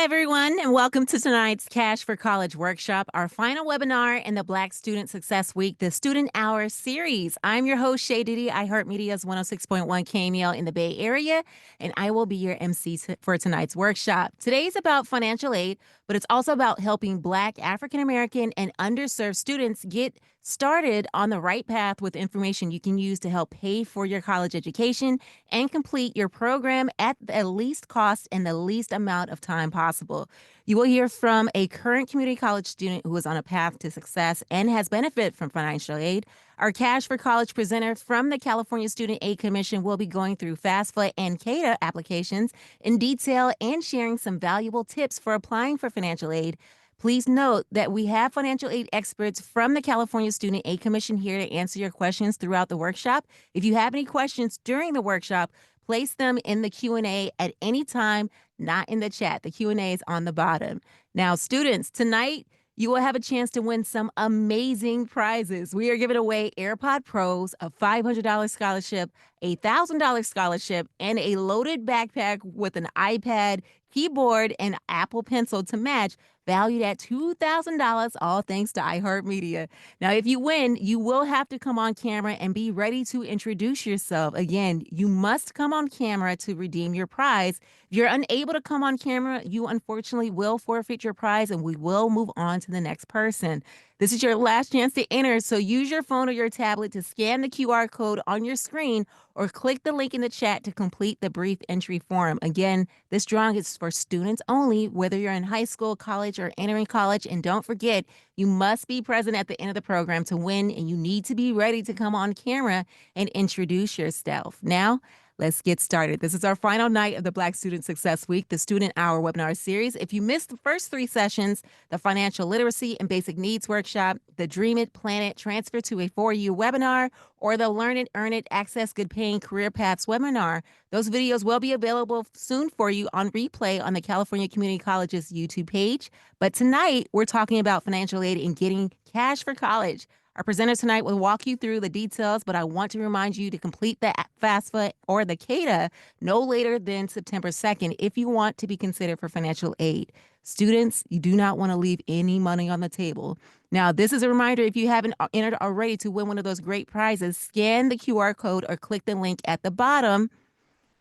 Everyone, and welcome to tonight's Cash for College workshop, our final webinar in the Black Student Success Week, the Student Hour series. I'm your host, Shay Diddy, iHeartMedia's 106.1 KML in the Bay Area, and I will be your MC for tonight's workshop. Today's about financial aid, but it's also about helping Black, African American, and underserved students get started on the right path with information you can use to help pay for your college education and complete your program at the least cost and the least amount of time possible. You will hear from a current community college student who is on a path to success and has benefited from financial aid. Our Cash for College presenter from the California Student Aid Commission will be going through FAFSA and CADAA applications in detail and sharing some valuable tips for applying for financial aid. Please note that we have financial aid experts from the California Student Aid Commission here to answer your questions throughout the workshop. If you have any questions during the workshop, place them in the Q&A at any time, not in the chat. The Q&A is on the bottom. Now, students, tonight you will have a chance to win some amazing prizes. We are giving away AirPod Pros, a $500 scholarship, a $1,000 scholarship, and a loaded backpack with an iPad, keyboard, and Apple Pencil to match, valued at $2,000, all thanks to iHeartMedia. Now, if you win, you will have to come on camera and be ready to introduce yourself. Again, you must come on camera to redeem your prize. If you're unable to come on camera, you unfortunately will forfeit your prize and we will move on to the next person. This is your last chance to enter, so use your phone or your tablet to scan the QR code on your screen or click the link in the chat to complete the brief entry form. Again, this drawing is for students only, whether you're in high school, college, or entering college. And don't forget, you must be present at the end of the program to win, and you need to be ready to come on camera and introduce yourself. Now, let's get started. This is our final night of the Black Student Success Week, the Student Hour webinar series. If you missed the first three sessions, the Financial Literacy and Basic Needs Workshop, the Dream It, Plan It, Transfer to a 4U webinar, or the Learn It, Earn It, Access Good Paying Career Paths webinar, those videos will be available soon for you on replay on the California Community College's YouTube page. But tonight, we're talking about financial aid and getting cash for college. Our presenter tonight will walk you through the details, but I want to remind you to complete the FAFSA or the CADAA no later than September 2nd if you want to be considered for financial aid. Students, you do not want to leave any money on the table. Now, this is a reminder, if you haven't entered already to win one of those great prizes, scan the QR code or click the link at the bottom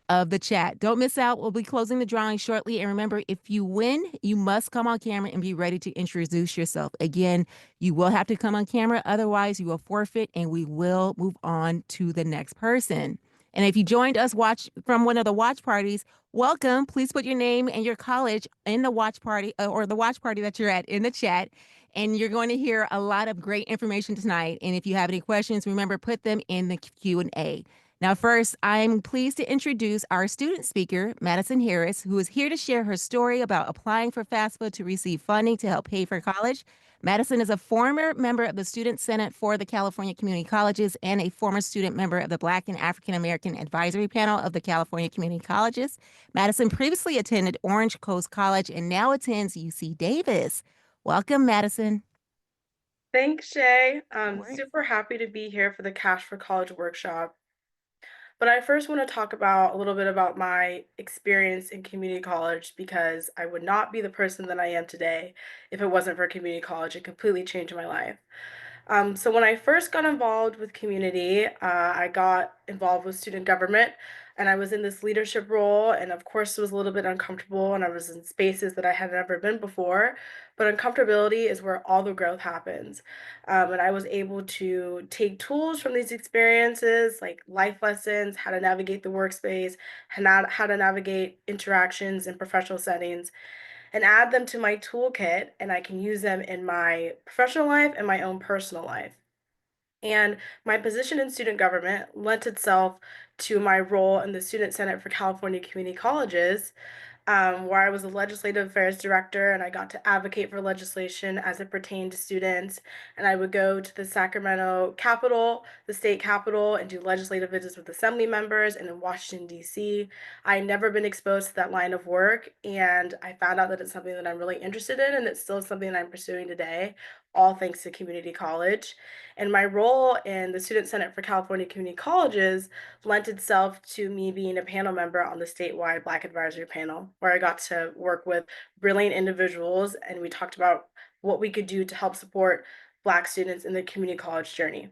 of the chat. Don't miss out. We'll be closing the drawing shortly. And remember, if you win, you must come on camera and be ready to introduce yourself. Again, you will have to come on camera. Otherwise, you will forfeit and we will move on to the next person. And if you joined us from one of the watch parties, welcome. Please put your name and your college in the watch party or the watch party that you're at in the chat. And you're going to hear a lot of great information tonight. And if you have any questions, remember, put them in the Q&A. Now, first, I'm pleased to introduce our student speaker, Madison Harris, who is here to share her story about applying for FAFSA to receive funding to help pay for college. Madison is a former member of the Student Senate for the California Community Colleges and a former student member of the Black and African American Advisory Panel of the California Community Colleges. Madison previously attended Orange Coast College and now attends UC Davis. Welcome, Madison. Thanks, Shay. I'm super happy to be here for the Cash for College workshop. But I first want to talk about a little bit about my experience in community college because I would not be the person that I am today if it wasn't for community college. It completely changed my life. So when I first got involved with community, I got involved with student government and I was in this leadership role. And of course, it was a little bit uncomfortable and I was in spaces that I had never been before. But uncomfortability is where all the growth happens. And I was able to take tools from these experiences, like life lessons, how to navigate the workspace, how to navigate interactions in professional settings, and add them to my toolkit, and I can use them in my professional life and my own personal life. And my position in student government lent itself to my role in the Student Senate for California Community Colleges, where I was a legislative affairs director and I got to advocate for legislation as it pertained to students. And I would go to the Sacramento Capitol, the state capitol, and do legislative visits with assembly members. And in Washington, D.C., I had never been exposed to that line of work. And I found out that it's something that I'm really interested in, and it's still something that I'm pursuing today, all thanks to community college. And my role in the Student Senate for California Community Colleges lent itself to me being a panel member on the statewide Black Advisory Panel, where I got to work with brilliant individuals and we talked about what we could do to help support Black students in the community college journey.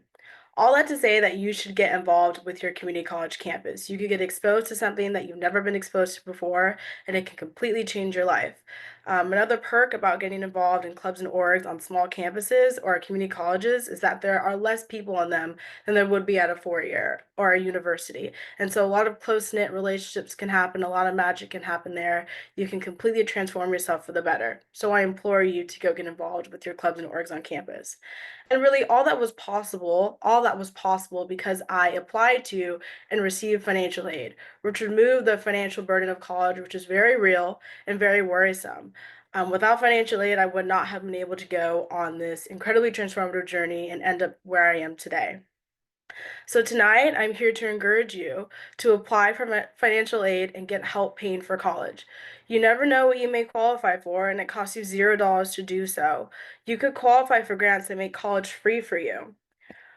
All that to say that you should get involved with your community college campus. You could get exposed to something that you've never been exposed to before, and it can completely change your life. Another perk about getting involved in clubs and orgs on small campuses or community colleges is that there are less people in them than there would be at a four-year or a university. And so a lot of close-knit relationships can happen, a lot of magic can happen there. You can completely transform yourself for the better. So I implore you to go get involved with your clubs and orgs on campus. And really, all that was possible because I applied to and received financial aid, which removed the financial burden of college, which is very real and very worrisome. Without financial aid, I would not have been able to go on this incredibly transformative journey and end up where I am today. So tonight, I'm here to encourage you to apply for financial aid and get help paying for college. You never know what you may qualify for, and it costs you $0 to do so. You could qualify for grants that make college free for you.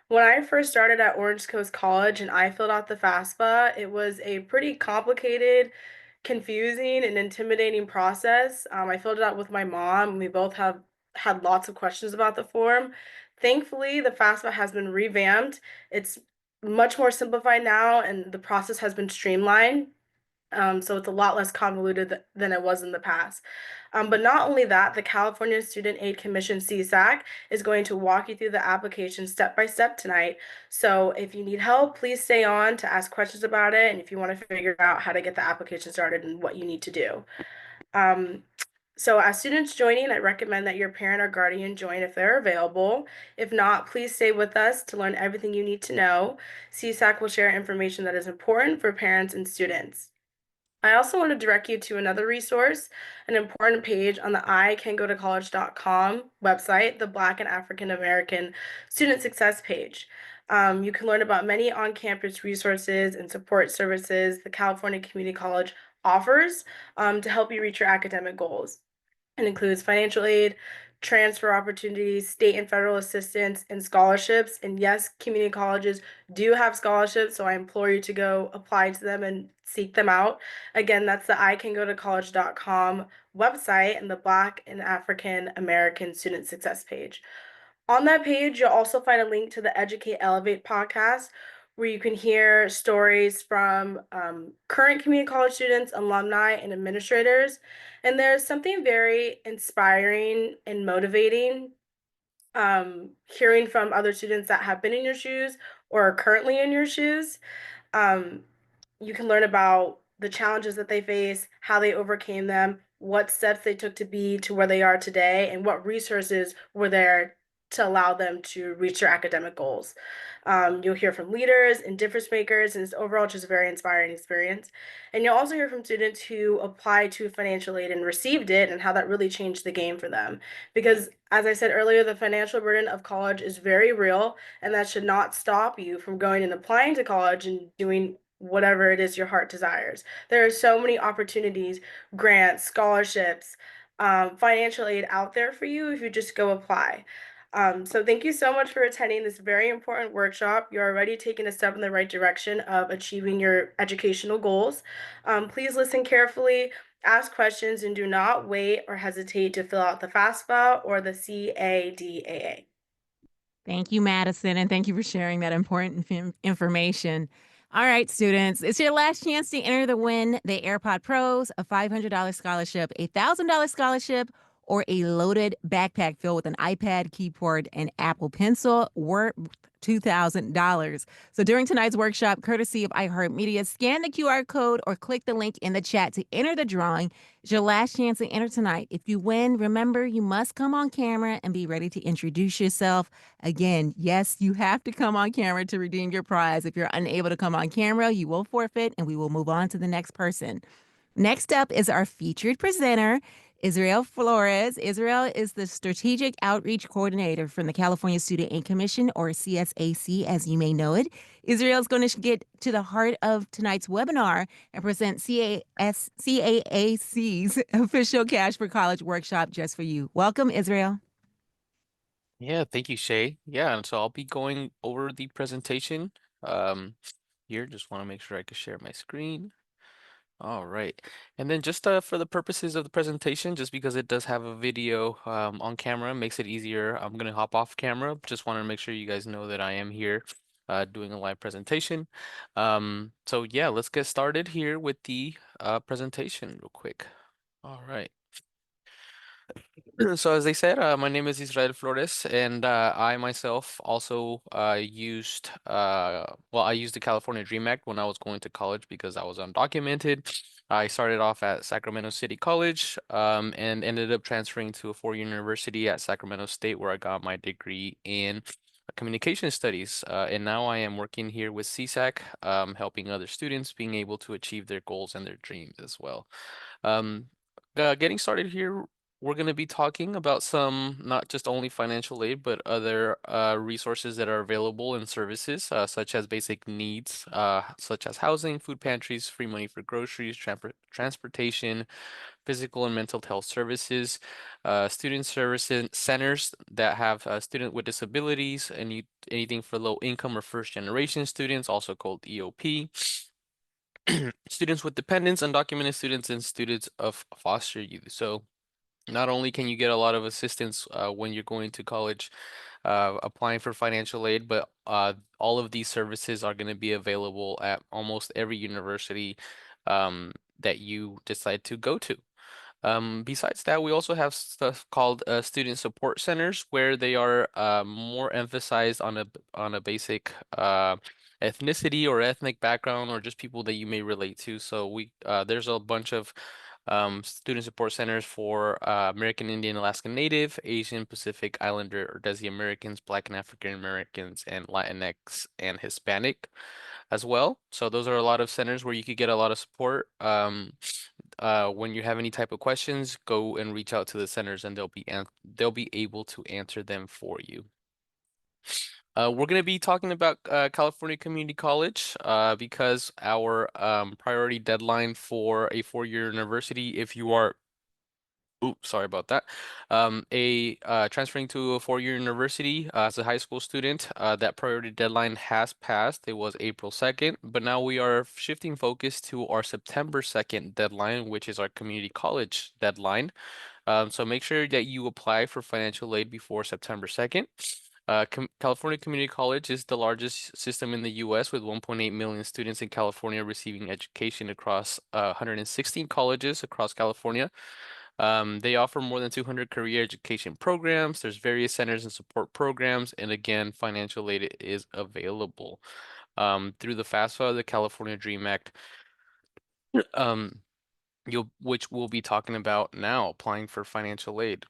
When I first started at Orange Coast College and I filled out the FAFSA, it was a pretty complicated, confusing, and intimidating process. I filled it out with my mom, and we both have had lots of questions about the form. Thankfully, the FAFSA has been revamped. It's much more simplified now, and the process has been streamlined. So it's a lot less convoluted than it was in the past. But not only that, the California Student Aid Commission, CSAC, is going to walk you through the application step by step tonight. So if you need help, please stay on to ask questions about it. And if you want to figure out how to get the application started and what you need to do. So as students joining, I recommend that your parent or guardian join if they're available. If not, please stay with us to learn everything you need to know. CSAC will share information that is important for parents and students. I also want to direct you to another resource, an important page on the icangotocollege.com website, the Black and African American Student Success page. You can learn about many on-campus resources and support services the California Community College offers to help you reach your academic goals. It includes financial aid, transfer opportunities, state and federal assistance, and scholarships. And yes, community colleges do have scholarships, so I implore you to go apply to them and seek them out. Again, that's the icangotocollege.com website and the Black and African American Student Success page. On that page, you'll also find a link to the Educate Elevate podcast, where you can hear stories from current community college students, alumni, and administrators. And there's something very inspiring and motivating hearing from other students that have been in your shoes or are currently in your shoes. Um, you can learn about the challenges that they face, how they overcame them, what steps they took to be to where they are today, and what resources were there to allow them to reach their academic goals. You'll hear from leaders and difference makers, and it's overall just a very inspiring experience. And you'll also hear from students who applied to financial aid and received it and how that really changed the game for them. Because as I said earlier, the financial burden of college is very real, and that should not stop you from going and applying to college and doing whatever it is your heart desires. There are so many opportunities, grants, scholarships, financial aid out there for you if you just go apply. So thank you so much for attending this very important workshop. You're already taking a step in the right direction of achieving your educational goals. Please listen carefully, ask questions, and do not wait or hesitate to fill out the FAFSA or the CADAA. Thank you, Madison, and thank you for sharing that important information. All right, students, it's your last chance to enter the win the AirPod Pros, a $500 scholarship, a $1,000 scholarship, or a loaded backpack filled with an iPad, keyboard, and Apple Pencil worth $2,000. So during tonight's workshop, courtesy of iHeartMedia, scan the QR code or click the link in the chat to enter the drawing. It's your last chance to enter tonight. If you win, remember you must come on camera and be ready to introduce yourself. Again, yes, you have to come on camera to redeem your prize. If you're unable to come on camera, you will forfeit and we will move on to the next person. Next up is our featured presenter, Israel Flores. Israel is the Strategic Outreach Coordinator from the California Student Aid Commission, or CSAC, as you may know it. Israel is going to get to the heart of tonight's webinar and present CAAC's official Cash for College workshop just for you. Welcome, Israel. Yeah, thank you, Shay. Yeah, and so I'll be going over the presentation um, here. Just want to make sure I can share my screen. All right. And then just for the purposes of the presentation, just because it does have a video on camera, makes it easier. I'm going to hop off camera. Just want to make sure you guys know that I am here doing a live presentation. So yeah, let's get started here with the presentation real quick. All right. So as they said, my name is Israel Flores, and I myself also I used the California Dream Act when I was going to college because I was undocumented. I started off at Sacramento City College, and ended up transferring to a four-year university at Sacramento State where I got my degree in communication studies. And now I am working here with CSAC, helping other students being able to achieve their goals and their dreams as well. Um, Getting started here, we're going to be talking about some not just only financial aid, but other resources that are available and services, such as basic needs, such as housing, food pantries, free money for groceries, transportation, physical and mental health services, student services centers that have student with disabilities, anything for low income or first generation students, also called EOP. Students with dependents, undocumented students, and students of foster youth. So not only can you get a lot of assistance when you're going to college, applying for financial aid, but all of these services are going to be available at almost every university that you decide to go to. Besides that, we also have stuff called student support centers, where they are more emphasized on a basic ethnicity or ethnic background, or just people that you may relate to. So there's a bunch of student support centers for American Indian, Alaska Native, Asian, Pacific Islander, or Desi Americans, Black and African Americans, and Latinx and Hispanic as well. So those are a lot of centers where you could get a lot of support. When you have any type of questions, go and reach out to the centers, and they'll be able to answer them for you. We're going to be talking about California Community College because our priority deadline for a four-year university, if you are oops, sorry about that. Transferring to a four-year university as a high school student, that priority deadline has passed. It was April 2nd, but now we are shifting focus to our September 2nd deadline, which is our community college deadline. So make sure that you apply for financial aid before September 2nd. California Community College is the largest system in the U.S. with 1.8 million students in California receiving education across 116 colleges across California. They offer more than 200 career education programs. There's various centers and support programs, and again, financial aid is available through the FAFSA, the California Dream Act, um, which we'll be talking about now, applying for financial aid.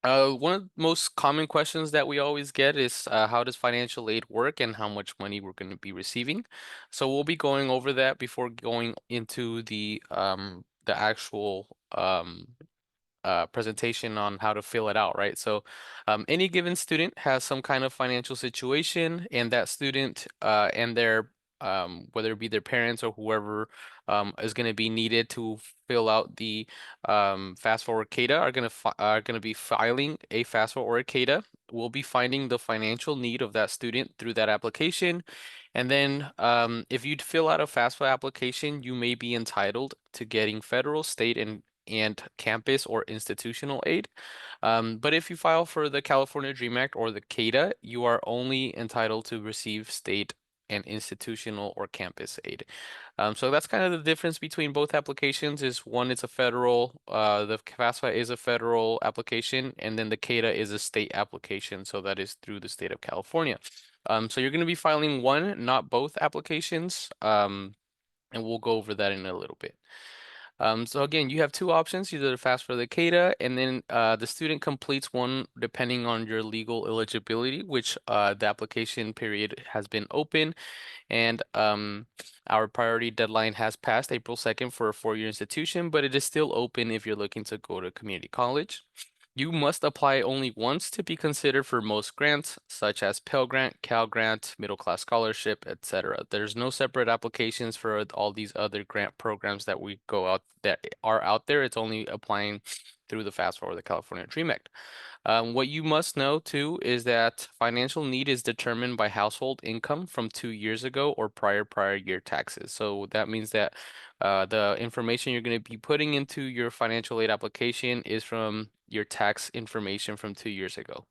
One of the most common questions that we always get is how does financial aid work and how much money we're going to be receiving. So we'll be going over that before going into the actual presentation on how to fill it out, right? So any given student has some kind of financial situation, and that student and their whether it be their parents or whoever is going to be needed to fill out the FAFSA or CADAA are going to be filing a FAFSA or a CADAA. We'll be finding the financial need of that student through that application. And then if you fill out a FAFSA application, you may be entitled to getting federal, state, and campus or institutional aid. But if you file for the California Dream Act or the CADA, you are only entitled to receive state and institutional or campus aid. So that's kind of the difference between both applications is one, it's a federal, the FAFSA is a federal application, and then the CADA is a state application. So that is through the state of California. So you're going to be filing one, not both applications. And we'll go over that in a little bit. So again, you have two options, either the FAFSA or the CADA, and then the student completes one depending on your legal eligibility, which the application period has been open, and our priority deadline has passed April 2nd for a four-year institution, but it is still open if you're looking to go to community college. You must apply only once to be considered for most grants, such as Pell Grant, Cal Grant, Middle Class Scholarship, etc. There's no separate applications for all these other grant programs that are out there. It's only applying through the FAFSA or the California Dream Act. What you must know too is that financial need is determined by household income from 2 years ago or prior year taxes. So that means that the information you're going to be putting into your financial aid application is from your tax information from 2 years ago.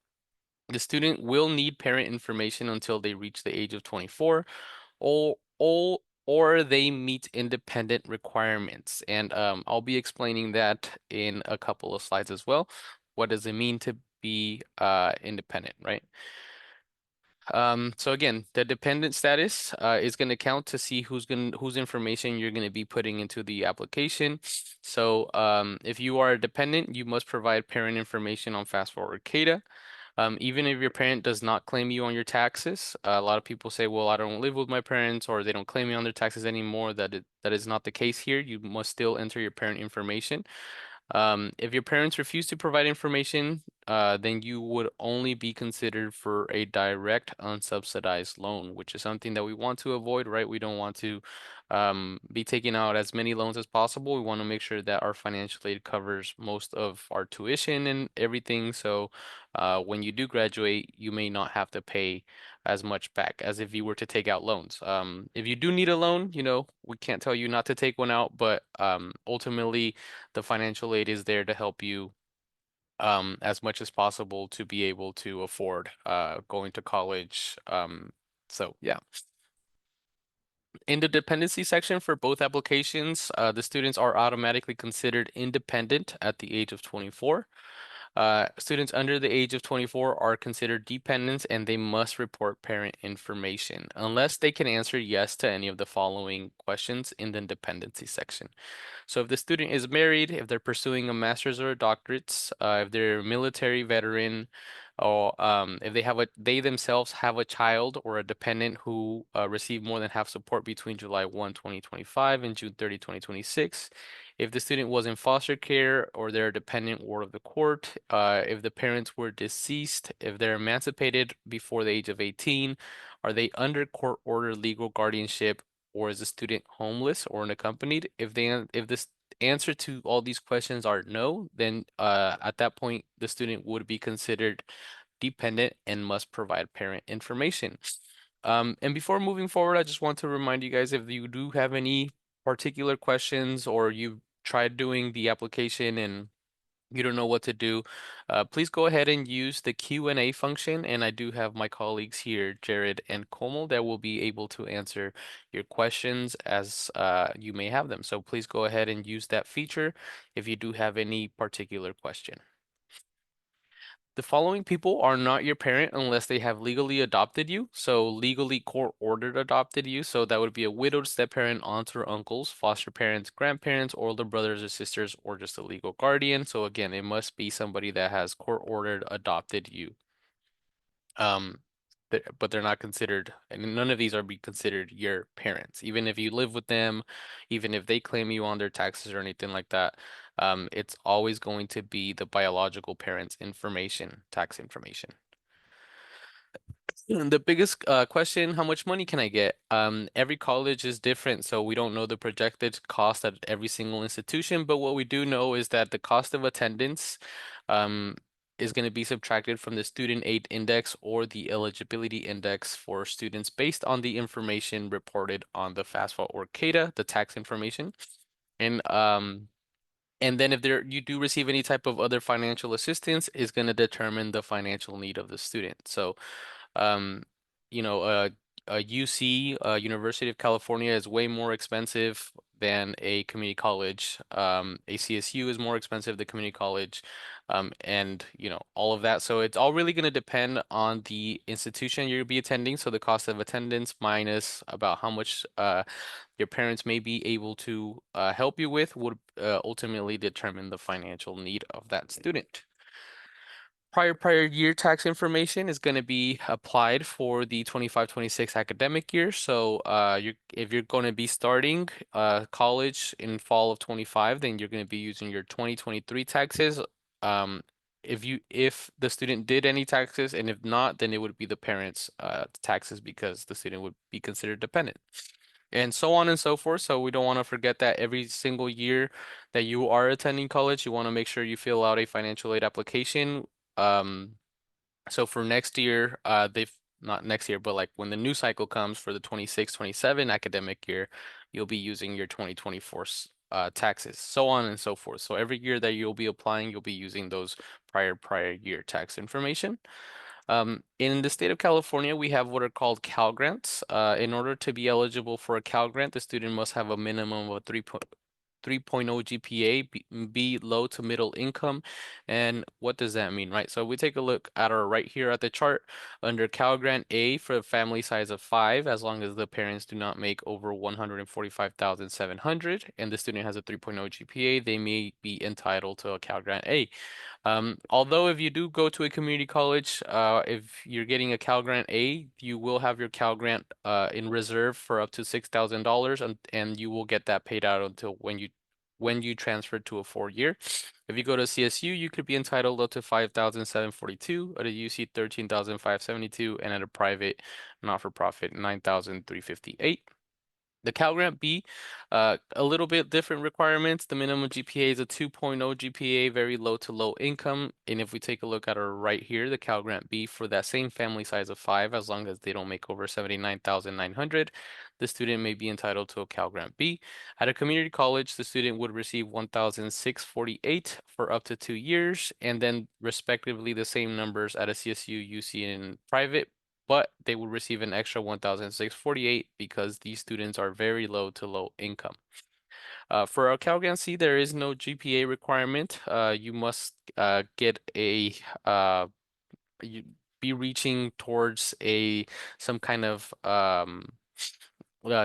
The student will need parent information until they reach the age of 24 or they meet independent requirements. And I'll be explaining that in a couple of slides as well. What does it mean to be independent, right? So again, the dependent status is going to count to see whose information you're going to be putting into the application. So if you are a dependent, you must provide parent information on FAFSA or CADAA. Even if your parent does not claim you on your taxes, a lot of people say, well, I don't live with my parents or they don't claim me on their taxes anymore. That is not the case here. You must still enter your parent information. If your parents refuse to provide information, then you would only be considered for a direct unsubsidized loan, which is something that we want to avoid, right? We don't want to be taking out as many loans as possible. We want to make sure that our financial aid covers most of our tuition and everything. So when you do graduate, you may not have to pay as much back as if you were to take out loans. If you do need a loan, we can't tell you not to take one out, but ultimately, the financial aid is there to help you as much as possible to be able to afford going to college. So yeah. In the dependency section for both applications, the students are automatically considered independent at the age of 24. Students under the age of 24 are considered dependents and they must report parent information unless they can answer yes to any of the following questions in the dependency section. So if the student is married, if they're pursuing a master's or a doctorate, if they're a military veteran, or if they themselves have a child or a dependent who received more than half support between July 1, 2025 and June 30, 2026, if the student was in foster care or they're a dependent ward of the court, if the parents were deceased, if they're emancipated before the age of 18, are they under court order legal guardianship, or is the student homeless or unaccompanied? If this answer to all these questions are no, then at that point the student would be considered dependent and must provide parent information. And before moving forward, I just want to remind you guys, if you do have any particular questions or you've tried doing the application and you don't know what to do, please go ahead and use the Q&A function. And I do have my colleagues here, Jared and Komal, that will be able to answer your questions as you may have them. So please go ahead and use that feature if you do have any particular question. The following people are not your parent unless they have legally adopted you. So legally court-ordered adopted you. So that would be a widowed step-parent, aunts or uncles, foster parents, grandparents, older brothers or sisters, or just a legal guardian. So again, it must be somebody that has court-ordered adopted you. Um, but they're not considered, and none of these are be considered your parents. Even if you live with them, even if they claim you on their taxes or anything like that, it's always going to be the biological parents' information, tax information. The biggest question, how much money can I get? Every college is different, so we don't know the projected cost at every single institution, but what we do know is that the cost of attendance um, is going to be subtracted from the student aid index or the eligibility index for students based on the information reported on the FAFSA or CADAA, the tax information. And then if you do receive any type of other financial assistance, is going to determine the financial need of the student. So um, you know, a UC, University of California, is way more expensive than a community college. A CSU is more expensive than community college, and all of that. So it's all really going to depend on the institution you'll be attending. So the cost of attendance minus about how much your parents may be able to help you with would ultimately determine the financial need of that student. Prior year tax information is going to be applied for the 25-26 academic year. So if you're going to be starting college in fall of 25, then you're going to be using your 2023 taxes. if the student did any taxes, and if not, then it would be the parents' taxes because the student would be considered dependent. And so on and so forth. So we don't want to forget that every single year that you are attending college, you want to make sure you fill out a financial aid application. Um, so for next year, they've not next year, but like when the new cycle comes for the 26-27 academic year, you'll be using your 2024 taxes, so on and so forth. So every year that you'll be applying, you'll be using those prior year tax information. In the state of California, we have what are called Cal Grants. In order to be eligible for a Cal Grant, the student must have a minimum of 3.0 GPA, be low to middle income. And what does that mean, right? So we take a look at our right here at the chart under Cal Grant A for a family size of 5, as long as the parents do not make over 145,700 and the student has a 3.0 GPA, they may be entitled to a Cal Grant A. Although if you do go to a community college, if you're getting a Cal Grant A, you will have your Cal Grant in reserve for up to $6,000, and you will get that paid out until when you transfer to a 4-year. If you go to CSU, you could be entitled up to 5,742, at a UC 13,572, and at a private not-for-profit 9,358. The Cal Grant B, a little bit different requirements. The minimum GPA is a 2.0 GPA, very low to low income. And if we take a look at our right here, the Cal Grant B for that same family size of 5, as long as they don't make over 79,900, the student may be entitled to a Cal Grant B. At a community college, the student would receive 1,648 for up to 2 years, and then respectively the same numbers at a CSU, UC, and private, but they will receive an extra 1,648 because these students are very low to low income. For a Cal C, there is no GPA requirement. You must get a you be reaching towards some kind of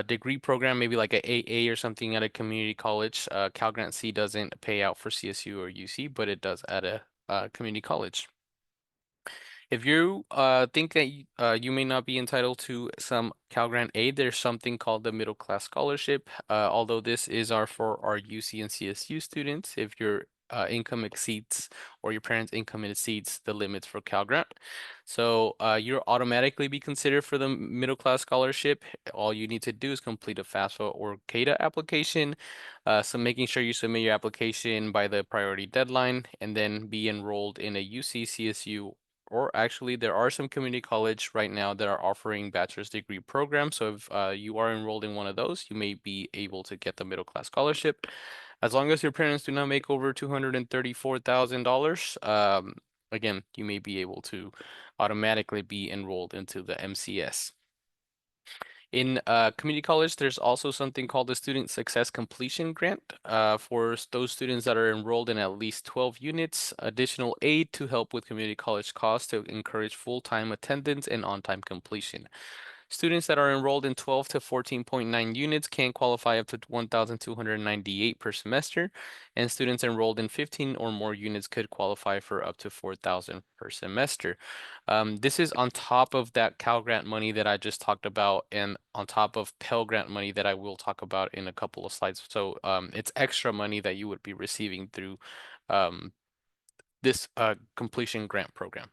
degree program, maybe like a AA or something at a community college. Cal Grant C doesn't pay out for CSU or UC, but it does at a community college. If you think that you may not be entitled to some Cal Grant Aid, there's something called the Middle Class Scholarship. Although this is for our UC and CSU students, if your income exceeds or your parents' income exceeds the limits for Cal Grant. So you'll automatically be considered for the Middle Class Scholarship. All you need to do is complete a FAFSA or CADAA application. So making sure you submit your application by the priority deadline and then be enrolled in a UC, CSU, or actually there are some community college right now that are offering bachelor's degree programs. So if you are enrolled in one of those, you may be able to get the middle class scholarship. As long as your parents do not make over $234,000, again, you may be able to automatically be enrolled into the MCS. In community college, there's also something called the Student Success Completion Grant for those students that are enrolled in at least 12 units, additional aid to help with community college costs to encourage full-time attendance and on-time completion. Students that are enrolled in 12 to 14.9 units can qualify up to 1,298 per semester, and students enrolled in 15 or more units could qualify for up to 4,000 per semester. This is on top of that Cal Grant money that I just talked about, and on top of Pell Grant money that I will talk about in a couple of slides. So it's extra money that you would be receiving through um, this completion grant program.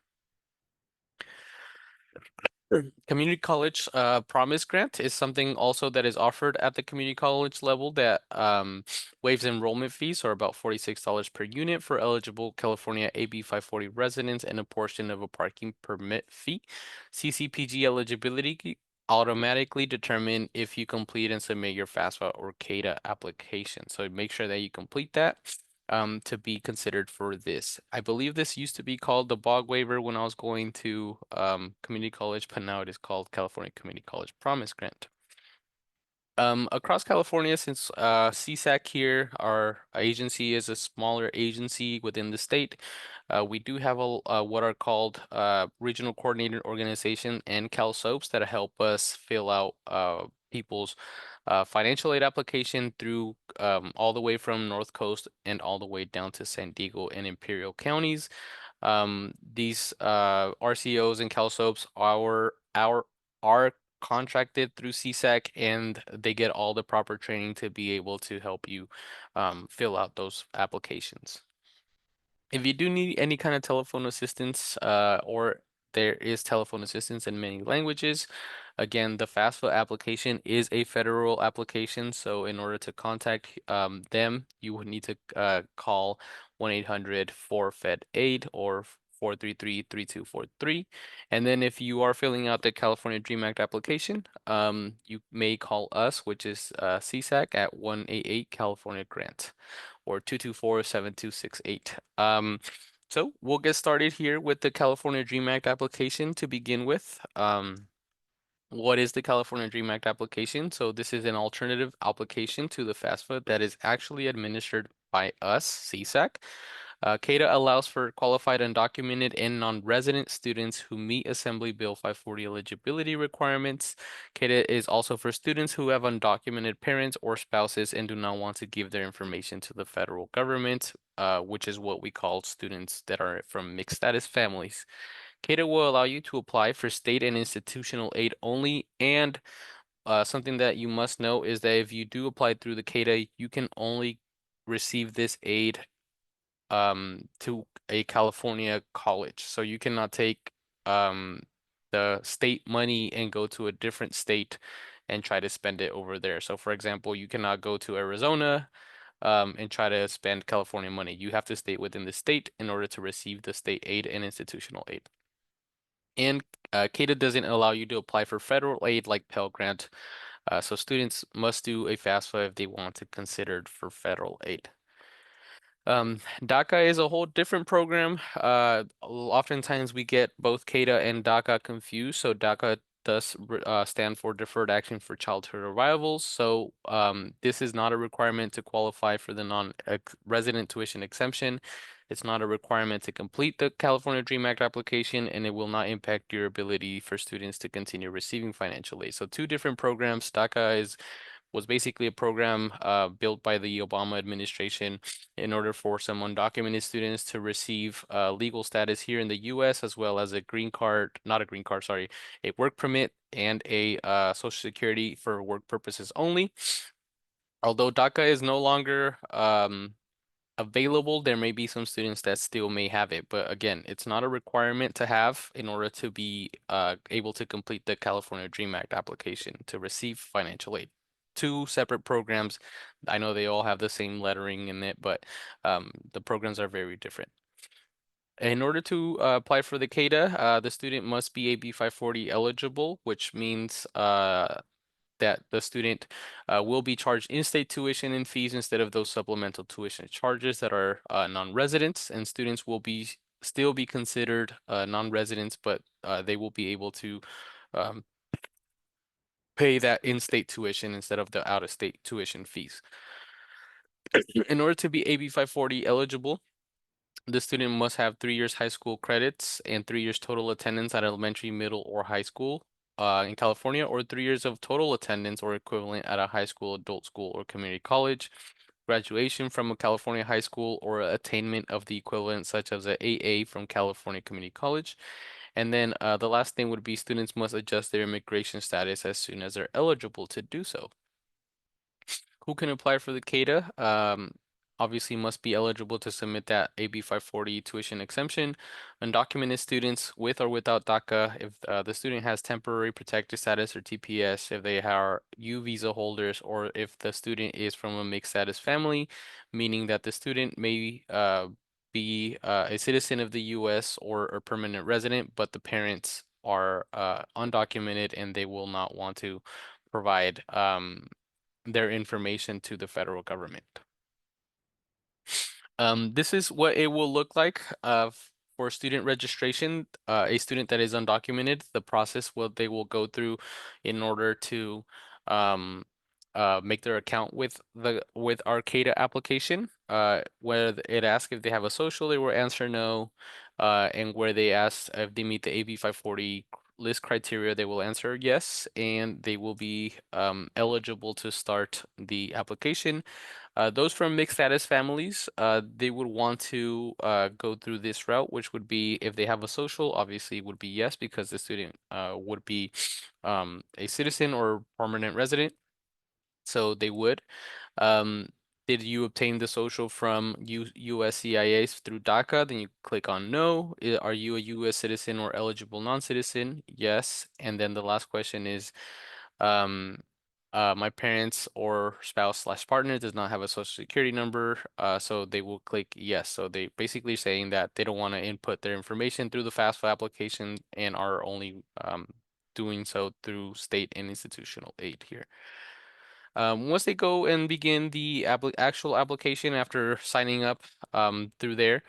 Sure. Community college promise grant is something also that is offered at the community college level that waives enrollment fees, or about $46 per unit for eligible California AB 540 residents, and a portion of a parking permit fee. CCPG eligibility automatically determine if you complete and submit your FAFSA or CADAA application. So make sure that you complete that to be considered for this. I believe this used to be called the BOG waiver when I was going to community college, but now it is called California Community College Promise Grant. Across California, since CSAC here, our agency is a smaller agency within the state, we do have what are called regional coordinated organization and CalSOAPs that help us fill out people's financial aid application through all the way from North Coast and all the way down to San Diego and Imperial counties. These RCOs and CalSOAPs are contracted through CSAC, and they get all the proper training to be able to help you fill out those applications. If you do need any kind of telephone assistance, or there is telephone assistance in many languages, again, the FAFSA application is a federal application. So in order to contact them, you would need to call 1-800-4FED-8 or 433-3243. And then if you are filling out the California Dream Act application, you may call us, which is CSAC at 188 California Grant or 224-7268. So we'll get started here with the California Dream Act application to begin with. What is the California Dream Act application? So this is an alternative application to the FAFSA that is actually administered by us, CSAC. CADAA allows for qualified undocumented and non-resident students who meet Assembly Bill 540 eligibility requirements. CADAA is also for students who have undocumented parents or spouses and do not want to give their information to the federal government, which is what we call students that are from mixed status families. CADAA will allow you to apply for state and institutional aid only, and something that you must know is that if you do apply through the CADAA, you can only receive this aid to a California college. So you cannot take the state money and go to a different state and try to spend it over there. So for example, you cannot go to Arizona and try to spend California money. You have to stay within the state in order to receive the state aid and institutional aid. And CADAA doesn't allow you to apply for federal aid like Pell Grant. So students must do a FAFSA if they want to consider for federal aid. DACA is a whole different program. Oftentimes we get both CADAA and DACA confused. So DACA does stand for Deferred Action for Childhood Arrivals. So this is not a requirement to qualify for the non-resident tuition exemption. It's not a requirement to complete the California Dream Act application, and it will not impact your ability for students to continue receiving financial aid. So two different programs. DACA was basically a program built by the Obama administration in order for some undocumented students to receive legal status here in the U.S. as well as a green card, not a green card, sorry, a work permit and a Social Security for work purposes only. Although DACA is no longer available, there may be some students that still may have it, but again, it's not a requirement to have in order to be able to complete the California Dream Act application to receive financial aid. Two separate programs. I know they all have the same lettering in it, but the programs are very different. In order to apply for the CADAA, the student must be AB 540 eligible, which means that the student will be charged in-state tuition and fees instead of those supplemental tuition charges that are non-residents, and students will still be considered non-residents, but they will be able to um, pay that in-state tuition instead of the out-of-state tuition fees. In order to be AB 540 eligible, the student must have 3 years high school credits and 3 years total attendance at elementary, middle, or high school in California, or 3 years of total attendance or equivalent at a high school, adult school, or community college, graduation from a California high school, or attainment of the equivalent such as a AA from California Community College. And then the last thing would be students must adjust their immigration status as soon as they're eligible to do so. Who can apply for the CADAA? Obviously must be eligible to submit that AB 540 tuition exemption. Undocumented students with or without DACA, if the student has temporary protected status or TPS, if they are U visa holders, or if the student is from a mixed status family, meaning that the student may be a citizen of the US or a permanent resident, but the parents are undocumented and they will not want to provide their information to the federal government. This is what it will look like for student registration. A student that is undocumented, the process they will go through in order to make their account with our CADAA application. Where it asks if they have a social, they will answer no. And where they ask if they meet the AB 540 list criteria, they will answer yes, and they will be eligible to start the application. Those from mixed status families, they would want to go through this route, which would be if they have a social, obviously would be yes, because the student would be a citizen or permanent resident. So they would. Um, Did you obtain the social from USCIS through DACA? Then you click on no. Are you a US citizen or eligible non-citizen? Yes. And then the last question is, um, my parents or spouse slash partner does not have a social security number, so they will click yes. So they basically saying that they don't want to input their information through the FAFSA application and are only doing so through state and institutional aid here. Once they go and begin the actual application after signing up through there,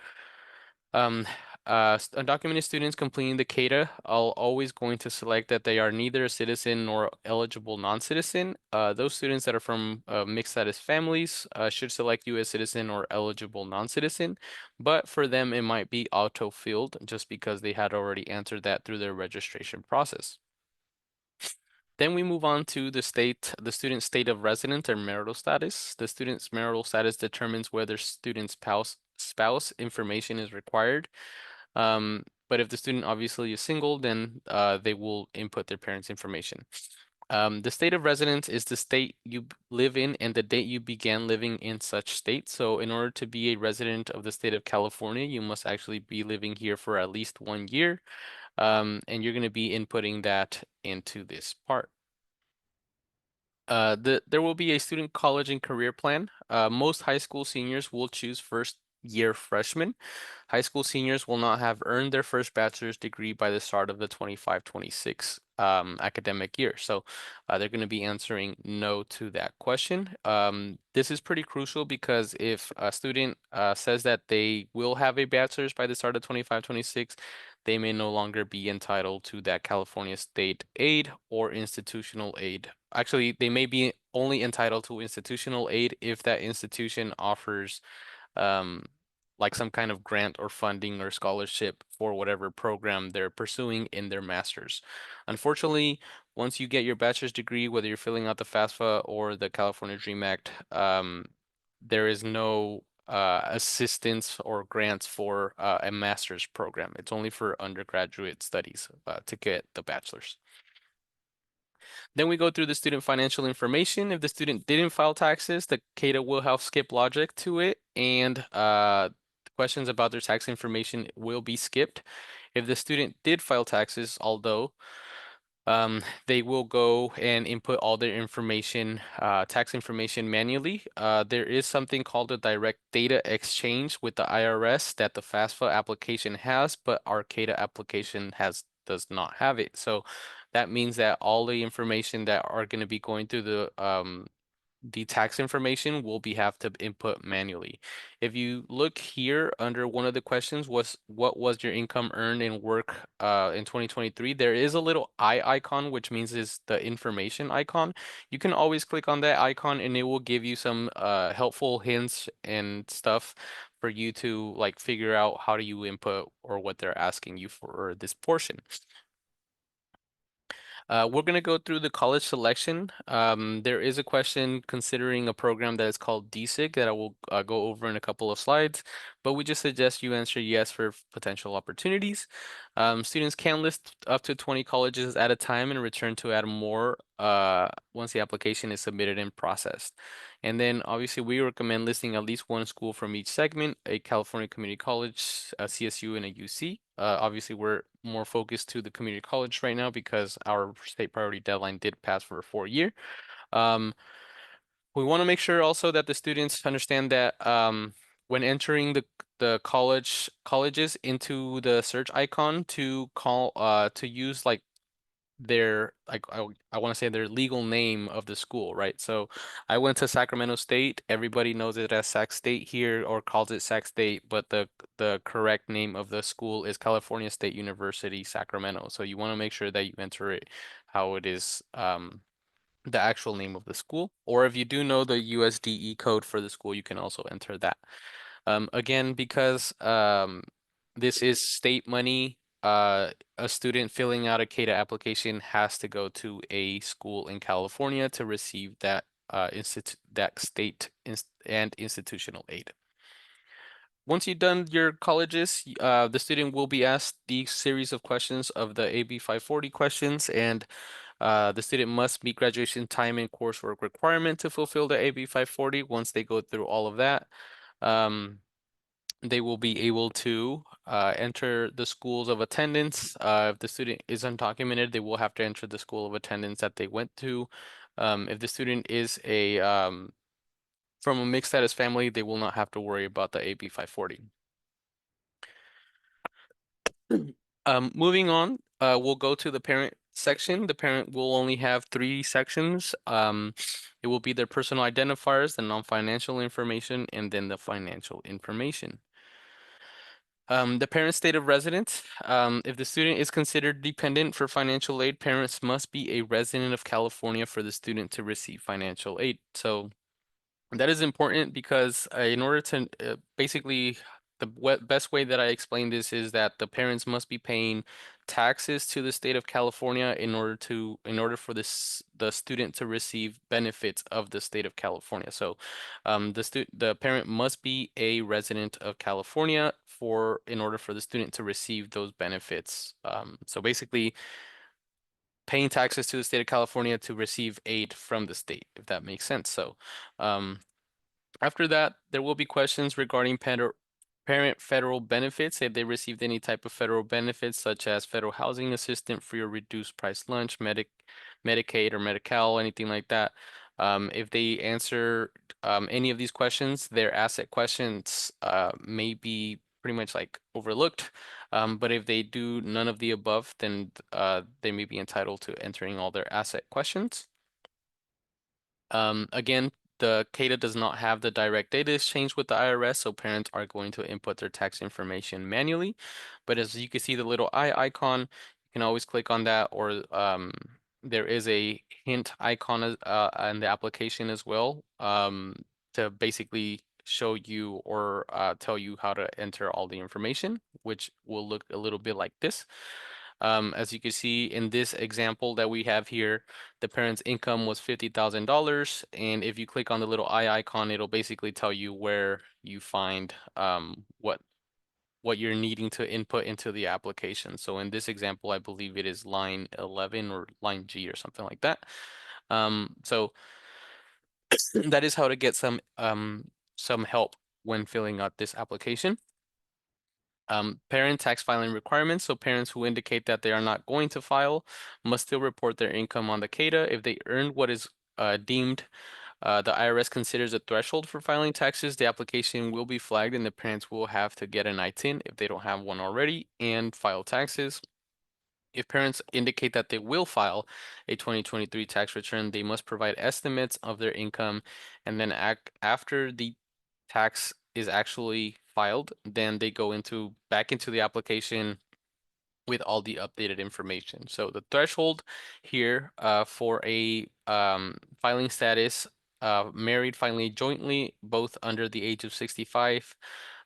um, undocumented students completing the CADAA are always going to select that they are neither a citizen nor eligible non-citizen. Those students that are from mixed status families should select U.S. citizen or eligible non-citizen, but for them it might be auto-filled just because they had already answered that through their registration process. Then we move on to the student's state of residence or marital status. The student's marital status determines whether student's spouse information is required. But if the student obviously is single, then they will input their parents' information. The state of residence is the state you live in and the date you began living in such state. So in order to be a resident of the state of California, you must actually be living here for at least 1 year. And you're going to be inputting that into this part. There will be a student college and career plan. Most high school seniors will choose first year freshmen. High school seniors will not have earned their first bachelor's degree by the start of the 25-26 academic year. So they're going to be answering no to that question. This is pretty crucial because if a student says that they will have a bachelor's by the start of 25-26, they may no longer be entitled to that California state aid or institutional aid. Actually, they may be only entitled to institutional aid if that institution offers um, like some kind of grant or funding or scholarship for whatever program they're pursuing in their master's. Unfortunately, once you get your bachelor's degree, whether you're filling out the FAFSA or the California Dream Act, there is no assistance or grants for a master's program. It's only for undergraduate studies to get the bachelor's. Then we go through the student financial information. If the student didn't file taxes, the CADA will have skip logic to it, and questions about their tax information will be skipped. If the student did file taxes, although they will go and input all their information, tax information manually. There is something called a direct data exchange with the IRS that the FAFSA application has, but our CADA application does not have it. So that means that all the information that are going to be going through the tax information will have to input manually. If you look here under one of the questions was what was your income earned in work in 2023, there is a little eye icon, which means is the information icon. You can always click on that icon and it will give you some helpful hints and stuff for you to like figure out how do you input or what they're asking you for this portion. We're going to go through the college selection. There is a question considering a program that is called DSIG that I will go over in a couple of slides, but we just suggest you answer yes for potential opportunities. Students can list up to 20 colleges at a time and return to add more once the application is submitted and processed. And then obviously we recommend listing at least one school from each segment, a California Community College, a CSU, and a UC. Obviously we're more focused to the community college right now because our state priority deadline did pass for a 4 year. We want to make sure also that the students understand that when entering the colleges into the search icon to use like their like I want to say their legal name of the school, right? So I went to Sacramento State. Everybody knows it as Sac State here or calls it Sac State, but the correct name of the school is California State University, Sacramento. So you want to make sure that you enter it how it is the actual name of the school. Or if you do know the USDE code for the school, you can also enter that. Again, because this is state money, a student filling out a CADA application has to go to a school in California to receive that state and institutional aid. Once you've done your colleges, the student will be asked the series of questions of the AB 540 questions, and The student must meet graduation time and coursework requirement to fulfill the AB 540. Once they go through all of that, they will be able to enter the schools of attendance. If the student is undocumented, they will have to enter the school of attendance that they went to. If the student is from a mixed status family, they will not have to worry about the AB 540. Moving on, we'll go to the parent section. The parent will only have 3 sections. It will be their personal identifiers, the non-financial information, and then the financial information. The parent's state of residence. If the student is considered dependent for financial aid, parents must be a resident of California for the student to receive financial aid. So that is important because in order to basically the best way that I explain this is that the parents must be paying taxes to the state of California in order for the student to receive benefits of the state of California. So the parent must be a resident of California in order for the student to receive those benefits. So basically paying taxes to the state of California to receive aid from the state, if that makes sense. So after that, there will be questions regarding parent federal benefits, if they received any type of federal benefits, such as federal housing assistance, free or reduced price lunch, Medicaid or Medi-Cal, anything like that. If they answer any of these questions, their asset questions may be pretty much like overlooked. But if they do none of the above, then they may be entitled to entering all their asset questions. Again, the CADAA does not have the direct data exchange with the IRS, so parents are going to input their tax information manually. But as you can see the little eye icon, you can always click on that, or there is a hint icon in the application as well, to basically show you or tell you how to enter all the information, which will look a little bit like this. As you can see in this example that we have here, the parent's income was $50,000. And if you click on the little eye icon, it'll basically tell you where you find what you're needing to input into the application. So in this example, I believe it is line 11 or line G or something like that. So that is how to get some help when filling out this application. Parent tax filing requirements. So parents who indicate that they are not going to file must still report their income on the CADAA. If they earned what is deemed the IRS considers a threshold for filing taxes, the application will be flagged and the parents will have to get an ITIN if they don't have one already and file taxes. If parents indicate that they will file a 2023 tax return, they must provide estimates of their income, and then after the tax is actually filed, then they go back into the application with all the updated information. So the threshold here for a filing status, married filing jointly, both under the age of 65.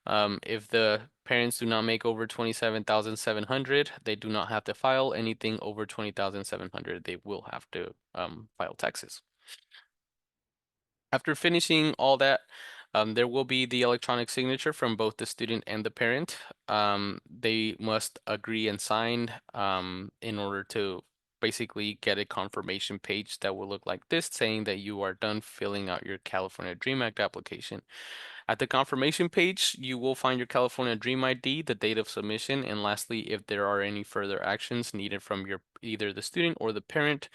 If the parents do not make over 27,700, they do not have to file. Anything over 20,700, they will have to file taxes. After finishing all that, there will be the electronic signature from both the student and the parent. They must agree and sign in order to basically get a confirmation page that will look like this, saying that you are done filling out your California Dream Act application. At the confirmation page, you will find your California Dream ID, the date of submission, and lastly, if there are any further actions needed from either the student or the parent.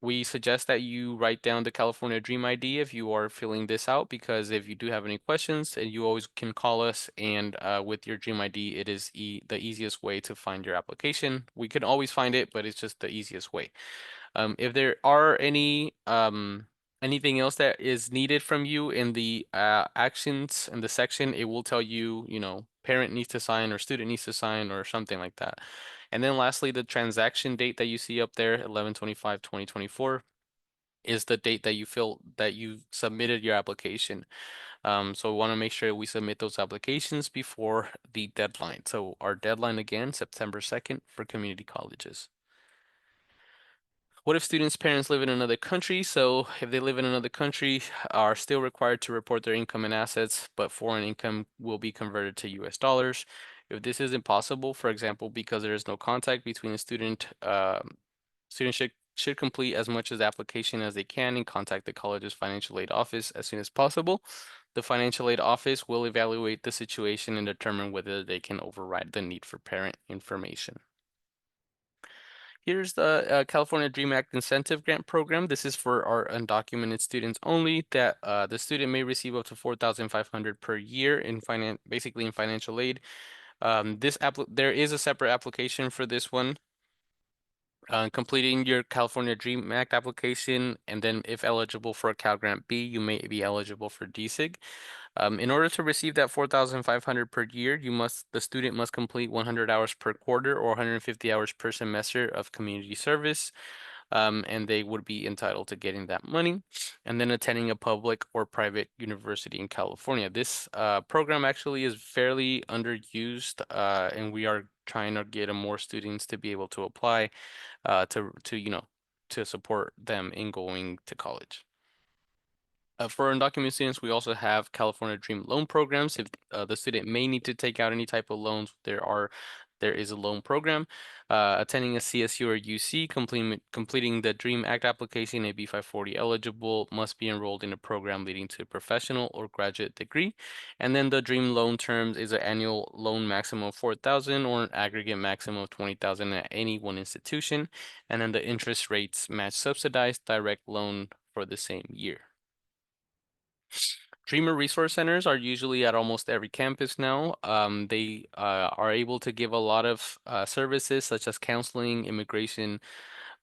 We suggest that you write down the California Dream ID if you are filling this out, because if you do have any questions, you always can call us, and with your Dream ID, it is the easiest way to find your application. We can always find it, but it's just the easiest way. If there are anything else that is needed from you in the actions in the section, it will tell you, parent needs to sign or student needs to sign or something like that. And then lastly, the transaction date that you see up there, 11/25/2024, is the date that you submitted your application. So we want to make sure we submit those applications before the deadline. So our deadline again, September 2nd for community colleges. What if students' parents live in another country? So if they live in another country, are still required to report their income and assets, but foreign income will be converted to US dollars. If this is impossible, for example, because there is no contact between the student Students should complete as much of the application as they can and contact the college's financial aid office as soon as possible. The financial aid office will evaluate the situation and determine whether they can override the need for parent information. Here's the California Dream Act Incentive Grant Program. This is for our undocumented students only. That the student may receive up to $4,500 per year in basically in financial aid. There is a separate application for this one. Completing your California Dream Act application, and then if eligible for a Cal Grant B, you may be eligible for DSIG. In order to receive that 4,500 per year, the student must complete 100 hours per quarter or 150 hours per semester of community service, and they would be entitled to getting that money, and then attending a public or private university in California. This program actually is fairly underused, and we are trying to get more students to be able to apply to support them in going to college. For undocumented students, we also have California Dream Loan programs. If the student may need to take out any type of loans, there is a loan program. Attending a CSU or UC, completing the Dream Act application, AB 540 eligible, must be enrolled in a program leading to a professional or graduate degree. And then the Dream Loan terms is an annual loan maximum of $4,000 or an aggregate maximum of $20,000 at any one institution. And then the interest rates match subsidized direct loan for the same year. Dreamer Resource Centers are usually at almost every campus now. They are able to give a lot of services such as counseling, immigration,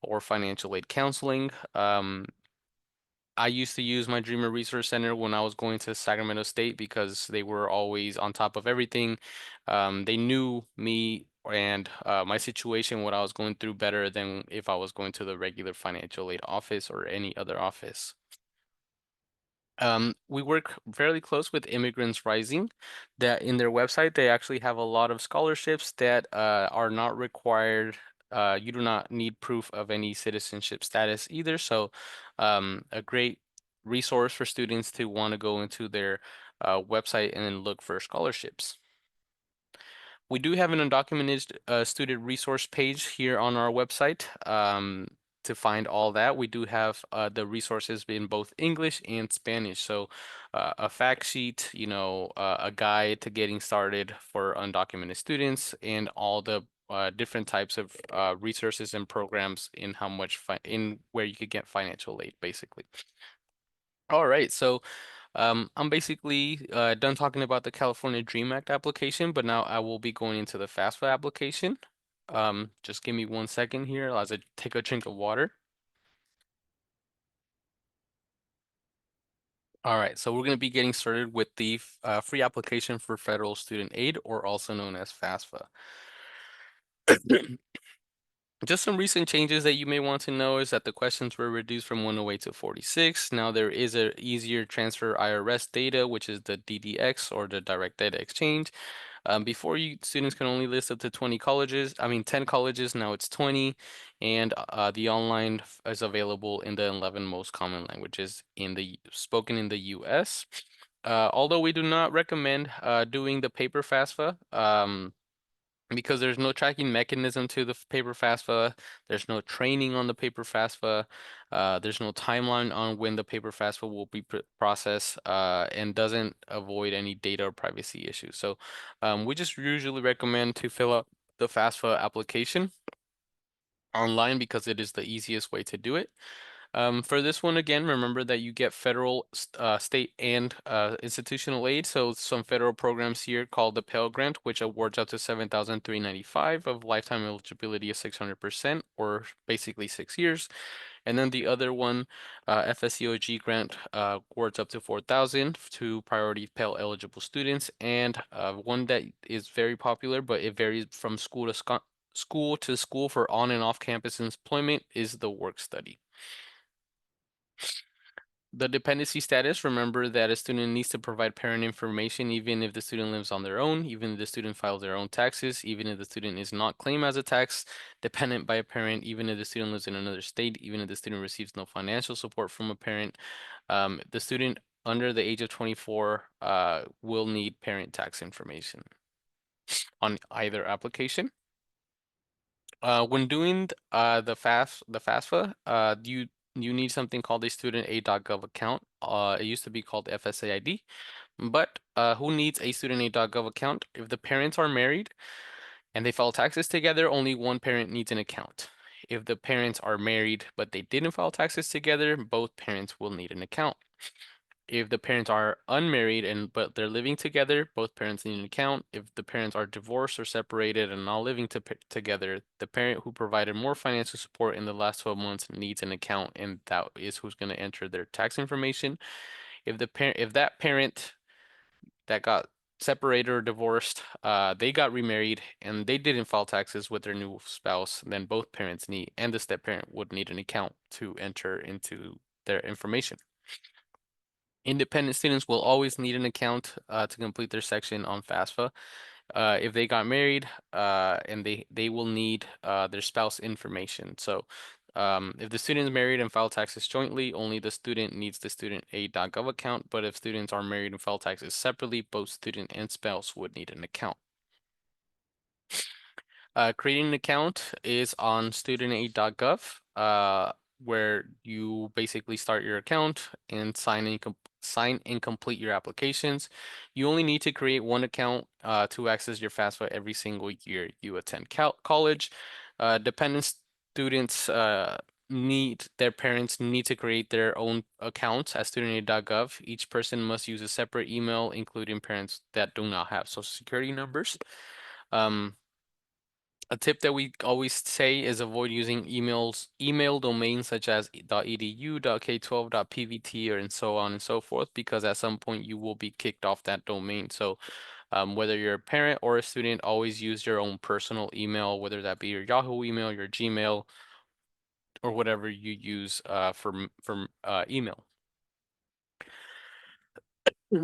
or financial aid counseling. I used to use my Dreamer Resource Center when I was going to Sacramento State because they were always on top of everything. They knew me and my situation, what I was going through, better than if I was going to the regular financial aid office or any other office. We work fairly close with Immigrants Rising, that in their website, they actually have a lot of scholarships that are not required. You do not need proof of any citizenship status either. So a great resource for students to want to go into their website and then look for scholarships. We do have an undocumented student resource page here on our website. To find all that, we do have the resources in both English and Spanish. So a fact sheet, a guide to getting started for undocumented students, and all the different types of resources and programs in in where you could get financial aid, basically. All right, so I'm basically done talking about the California Dream Act application, but now I will be going into the FAFSA application. Just give me 1 second here as I take a drink of water. All right, so we're going to be getting started with the free application for federal student aid, or also known as FAFSA. Just some recent changes that you may want to know is that the questions were reduced from 108 to 46. Now there is a easier transfer IRS data, which is the DDX, or the direct data exchange. Before, students can only list up to 10 colleges, now it's 20, and the online is available in the 11 most common languages spoken in the US. Although we do not recommend doing the paper FAFSA, because there's no tracking mechanism to the paper FAFSA, there's no training on the paper FAFSA, there's no timeline on when the paper FAFSA will be processed, and doesn't avoid any data or privacy issues. So we just usually recommend to fill out the FAFSA application online because it is the easiest way to do it. For this one, again, remember that you get federal, state, and institutional aid. So some federal programs here called the Pell Grant, which awards up to $7,395 of lifetime eligibility of 600%, or basically 6 years. And then the other one, FSEOG grant, awards up to $4,000 to priority Pell eligible students. And one that is very popular, but it varies from school to school for on and off campus employment, is the work study. The dependency status, remember that a student needs to provide parent information even if the student lives on their own, even if the student files their own taxes, even if the student is not claimed as a tax dependent by a parent, even if the student lives in another state, even if the student receives no financial support from a parent. The student under the age of 24 will need parent tax information on either application. When doing the FAFSA, you need something called a student-aid.gov account. It used to be called FSAID, but who needs a student-aid.gov account? If the parents are married and they file taxes together, only one parent needs an account. If the parents are married but they didn't file taxes together, both parents will need an account. If the parents are unmarried and but they're living together, both parents need an account. If the parents are divorced or separated and not living together, the parent who provided more financial support in the last 12 months needs an account, and that is who's going to enter their tax information. If that parent that got separated or divorced, they got remarried and they didn't file taxes with their new spouse, then both parents need and the step parent would need an account to enter into their information. Independent students will always need an account to complete their section on FAFSA. If they got married, and they will need their spouse information. So if the student is married and file taxes jointly, only the student needs the student-aid.gov account. But if students are married and file taxes separately, both student and spouse would need an account. Creating an account is on student-aid.gov, where you basically start your account and sign and complete your applications. You only need to create one account to access your FAFSA every single year you attend college. Dependent students their parents need to create their own accounts at student-aid.gov. Each person must use a separate email, including parents that do not have social security numbers. A tip that we always say is avoid using email domains such as .edu, .k12, .pvt, or and so on and so forth, because at some point you will be kicked off that domain. So whether you're a parent or a student, always use your own personal email, whether that be your Yahoo email, your Gmail, or whatever you use for email.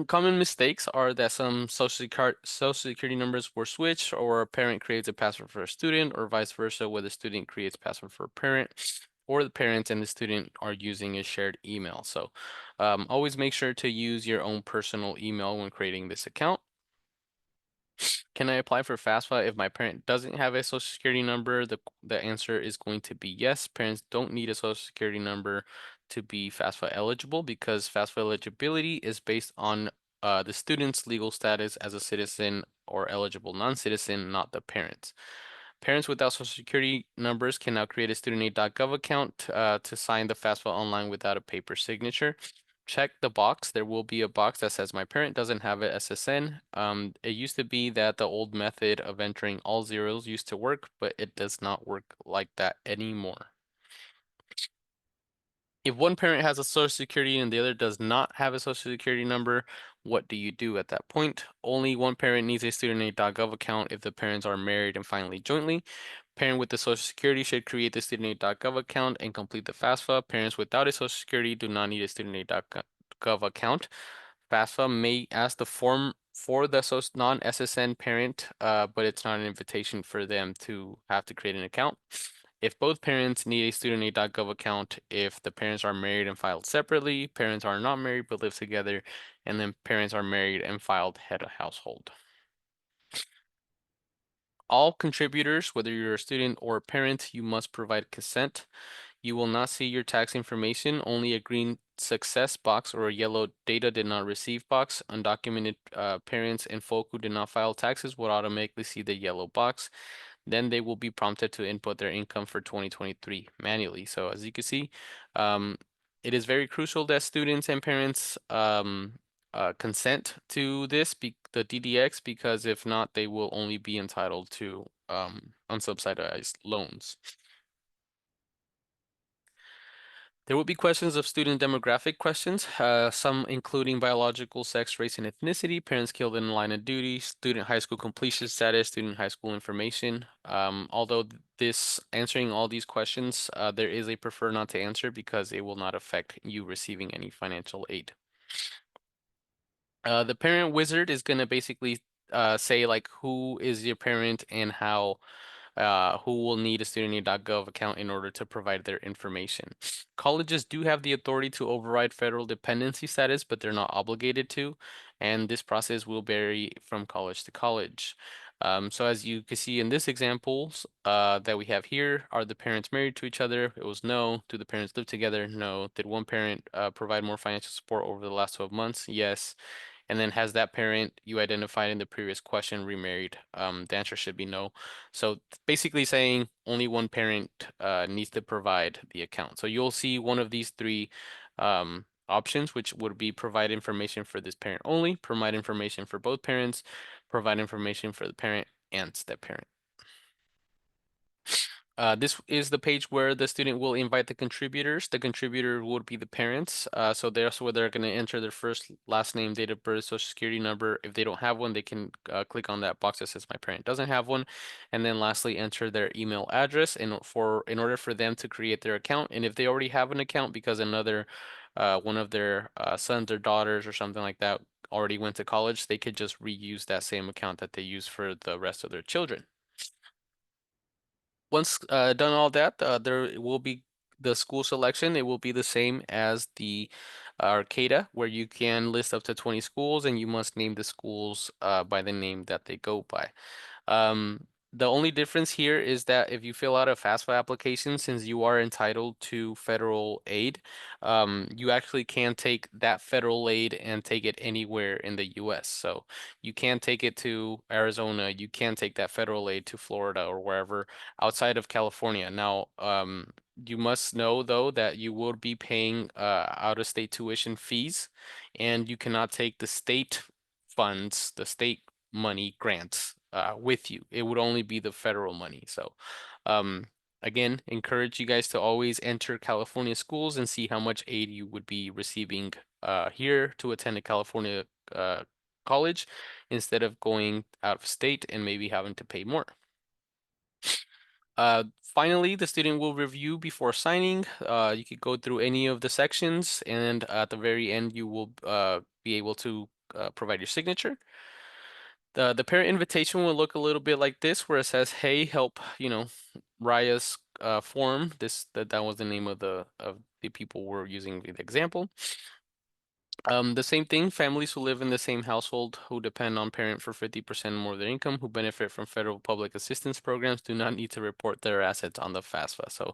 Common mistakes are that some social security numbers were switched, or a parent creates a password for a student, or vice versa, where the student creates password for a parent, or the parents and the student are using a shared email. So always make sure to use your own personal email when creating this account. Can I apply for FAFSA if my parent doesn't have a social security number? The answer is going to be yes. Parents don't need a social security number to be FAFSA eligible, because FAFSA eligibility is based on the student's legal status as a citizen or eligible non-citizen, not the parents. Parents without social security numbers can now create a student-aid.gov account to sign the FAFSA online without a paper signature. Check the box. There will be a box that says my parent doesn't have an SSN. It used to be that the old method of entering all zeros used to work, but it does not work like that anymore. If one parent has a social security and the other does not have a social security number, what do you do at that point? Only one parent needs a student-aid.gov account if the parents are married and finally jointly. Parent with the social security should create the student-aid.gov account and complete the FAFSA. Parents without a social security do not need a student-aid.gov account. FAFSA may ask the form for the non-SSN parent, but it's not an invitation for them to have to create an account. If both parents need a student-aid.gov account, if the parents are married and filed separately, parents are not married but live together, and then parents are married and filed head of household. All contributors, whether you're a student or a parent, you must provide consent. You will not see your tax information, only a green success box or a yellow data did not receive box. Undocumented parents and folk who did not file taxes will automatically see the yellow box. Then they will be prompted to input their income for 2023 manually. So as you can see, um, it is very crucial that students and parents consent to the DDX, because if not, they will only be entitled to unsubsidized loans. There will be questions of student demographic questions, some including biological sex, race, and ethnicity, parents killed in the line of duty, student high school completion status, student high school information. Although answering all these questions, there is a prefer not to answer because it will not affect you receiving any financial aid. The parent wizard is going to basically say like who is your parent and who will need a student-aid.gov account in order to provide their information. Colleges do have the authority to override federal dependency status, but they're not obligated to, and this process will vary from college to college. So as you can see in this examples that we have here, are the parents married to each other? It was no. Do the parents live together? No. Did one parent provide more financial support over the last 12 months? Yes. And then has that parent you identified in the previous question remarried? The answer should be no. So basically saying only one parent needs to provide the account. So you'll see one of these three options, which would be provide information for this parent only, provide information for both parents, provide information for the parent and step parent. This is the page where the student will invite the contributors. The contributor would be the parents. So there's where they're going to enter their first, last name, date of birth, social security number. If they don't have one, they can click on that box that says my parent doesn't have one. And then lastly, enter their email address in order for them to create their account. And if they already have an account because another one of their sons or daughters or something like that already went to college, they could just reuse that same account that they use for the rest of their children. Once done all that, there will be the school selection. It will be the same as the CADAA, where you can list up to 20 schools and you must name the schools by the name that they go by. The only difference here is that if you fill out a FAFSA application, since you are entitled to federal aid, you actually can take that federal aid and take it anywhere in the US. So you can take it to Arizona, you can take that federal aid to Florida or wherever outside of California. Now, you must know though that you will be paying out-of-state tuition fees, and you cannot take the state funds, the state money grants with you. It would only be the federal money. So, again, encourage you guys to always enter California schools and see how much aid you would be receiving here to attend a California college instead of going out of state and maybe having to pay more. Finally, the student will review before signing. You could go through any of the sections, and at the very end, you will be able to provide your signature. The parent invitation will look a little bit like this, where it says, "Hey, help, Raya's form." That was the name of the people we're using the example. The same thing, families who live in the same household who depend on parent for 50% more of their income, who benefit from federal public assistance programs, do not need to report their assets on the FAFSA. So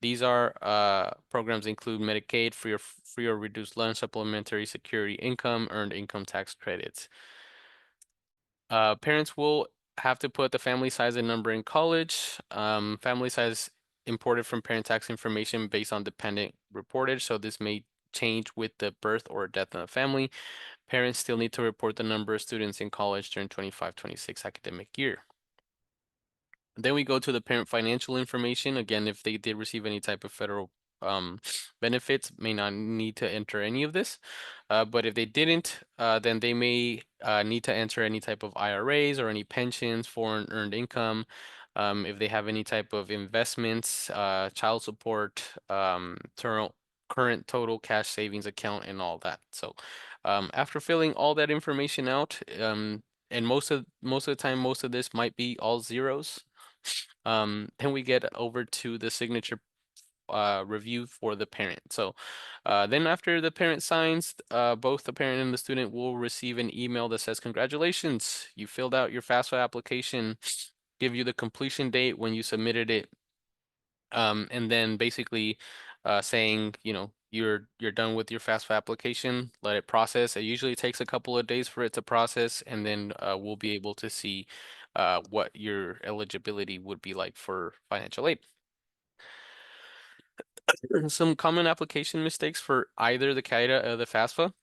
these are programs include Medicaid, free or reduced lunch, supplementary security income, earned income tax credits. Parents will have to put the family size and number in college. Family size imported from parent tax information based on dependent reported. So this may change with the birth or death in the family. Parents still need to report the number of students in college during 25-26 academic year. Then we go to the parent financial information. Again, if they did receive any type of federal benefits, may not need to enter any of this. But if they didn't, then they may need to enter any type of IRAs or any pensions, foreign earned income. If they have any type of investments, child support, current total cash savings account, and all that. So after filling all that information out, and most of the time, most of this might be all zeros. Then we get over to the signature review for the parent. So then after the parent signs, both the parent and the student will receive an email that says, "Congratulations, you filled out your FAFSA application," give you the completion date when you submitted it, and then basically saying, you're done with your FAFSA application, let it process. It usually takes a couple of days for it to process, and then we'll be able to see what your eligibility would be like for financial aid. Some common application mistakes for either the CADAA or the FAFSA: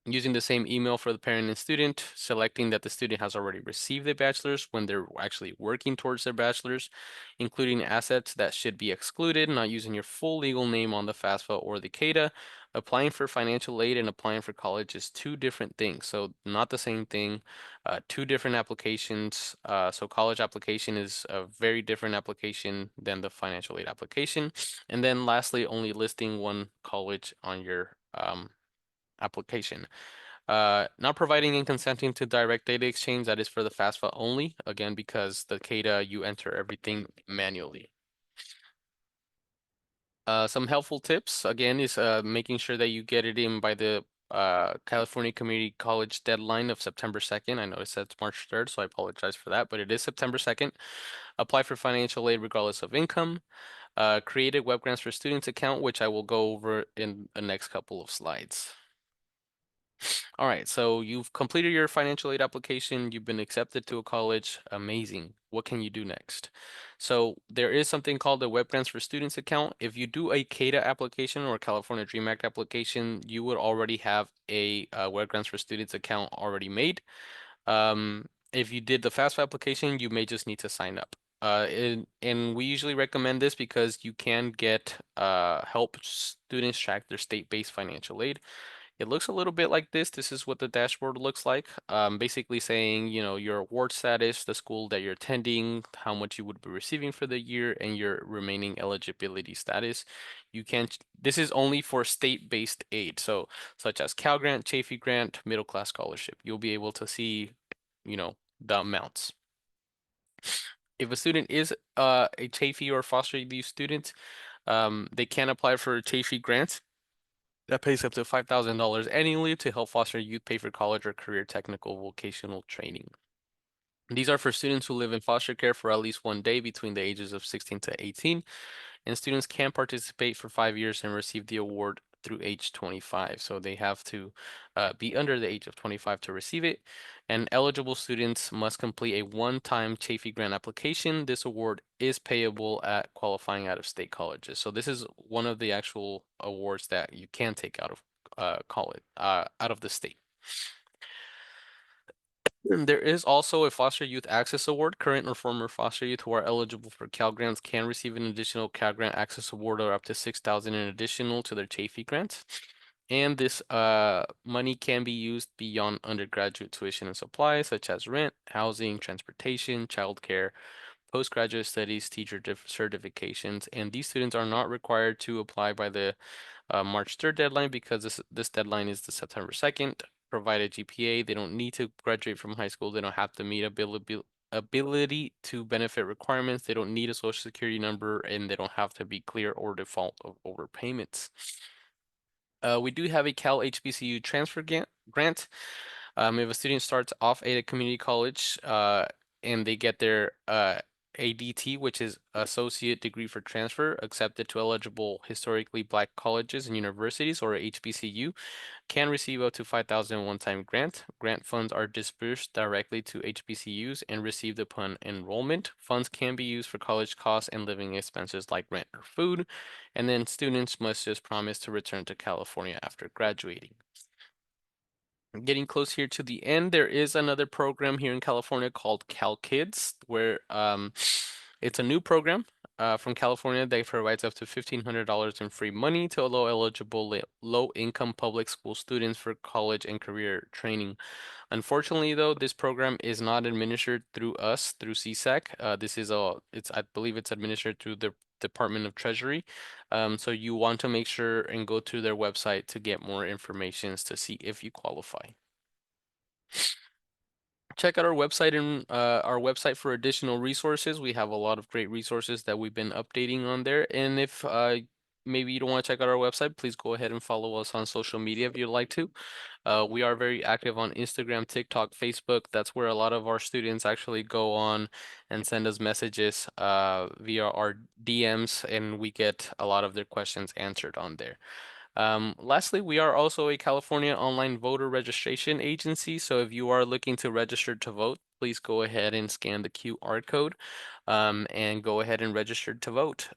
using the same email for the parent and student, selecting that the student has already received a bachelor's when they're actually working towards their bachelor's, including assets that should be excluded, not using your full legal name on the FAFSA or the CADAA. Applying for financial aid and applying for college is two different things, so not the same thing. Two different applications. So college application is a very different application than the financial aid application. And then lastly, only listing one college on your application. Not providing and consenting to direct data exchange, that is for the FAFSA only, again, because the CADAA, you enter everything manually. Some helpful tips, again, is making sure that you get it in by the California Community College deadline of September 2nd. I know it says March 3rd, so I apologize for that, but it is September 2nd. Apply for financial aid regardless of income. Create a web grants for students account, which I will go over in the next couple of slides. All right, so you've completed your financial aid application, you've been accepted to a college. Amazing. What can you do next? So there is something called the Web Grants for Students account. If you do a CADAA application or California Dream Act application, you would already have a Web Grants for Students account already made. If you did the FAFSA application, you may just need to sign up. And we usually recommend this because you can get help students track their state-based financial aid. It looks a little bit like this. This is what the dashboard looks like. Basically saying, you know, your award status, the school that you're attending, how much you would be receiving for the year, and your remaining eligibility status. You can, this is only for state-based aid. So such as Cal Grant, Chafee Grant, middle class scholarship. You'll be able to see, you know, the amounts. If a student is a Chafee or foster youth student, they can apply for Chafee grants that pays up to $5,000 annually to help foster youth pay for college or career technical vocational training. These are for students who live in foster care for at least one day between the ages of 16 to 18, and students can participate for 5 years and receive the award through age 25. So they have to be under the age of 25 to receive it. And eligible students must complete a one-time Chafee grant application. This award is payable at qualifying out-of-state colleges. So this is one of the actual awards that you can take out of college, out of the state. There is also a Foster Youth Access Award. Current or former foster youth who are eligible for Cal Grants can receive an additional Cal Grant Access Award or up to $6,000 in additional to their Chafee grants. And this money can be used beyond undergraduate tuition and supplies, such as rent, housing, transportation, childcare, postgraduate studies, teacher certifications. And these students are not required to apply by the March 3rd deadline because this deadline is the September 2nd. Provide a GPA. They don't need to graduate from high school. They don't have to meet ability to benefit requirements. They don't need a social security number, and they don't have to be clear or default of overpayments. We do have a Cal HBCU transfer grant. If a student starts off at a community college and they get their ADT, which is Associate Degree for Transfer, accepted to eligible historically Black colleges and universities, or HBCU, can receive up to $5,000 one-time grant. Grant funds are disbursed directly to HBCUs and received upon enrollment. Funds can be used for college costs and living expenses like rent or food, and then students must just promise to return to California after graduating. Getting close here to the end, there is another program here in California called Cal Kids, where it's a new program from California that provides up to $1,500 in free money to allow eligible low-income public school students for college and career training. Unfortunately, though, this program is not administered through us, through CSAC. I believe it's administered through the Department of Treasury. So you want to make sure and go to their website to get more information to see if you qualify. Check out our website for additional resources. We have a lot of great resources that we've been updating on there. And if maybe you don't want to check out our website, please go ahead and follow us on social media if you'd like to. We are very active on Instagram, TikTok, Facebook. That's where a lot of our students actually go on and send us messages via our DMs, and we get a lot of their questions answered on there. Lastly, we are also a California online voter registration agency. So if you are looking to register to vote, please go ahead and scan the QR code and go ahead and register to vote.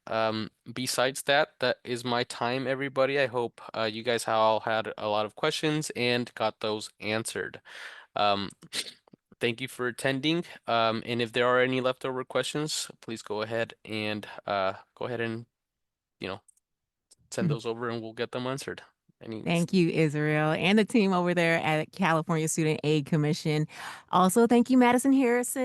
Besides that, that is my time, everybody. I hope you guys all had a lot of questions and got those answered. Thank you for attending. And if there are any leftover questions, please go ahead and you know, send those over and we'll get them answered. Thank you, Israel, and the team over there at California Student Aid Commission. Also, thank you, Madison Harris,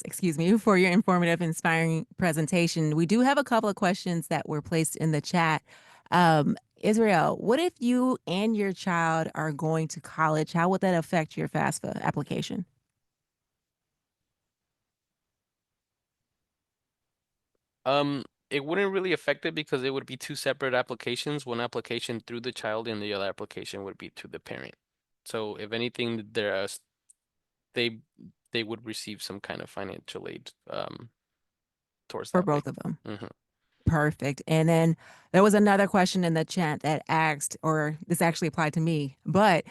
excuse me, for your informative, inspiring presentation. We do have a couple of questions that were placed in the chat. Israel, what if you and your child are going to college? How would that affect your FAFSA application? it wouldn't really affect it because it would be two separate applications, one application through the child and the other application would be to the parent. So if anything, they they would receive some kind of financial aid towards For that way. both of them. Hmm. Perfect. And then there was another question in the chat that asked, or this actually applied to me, but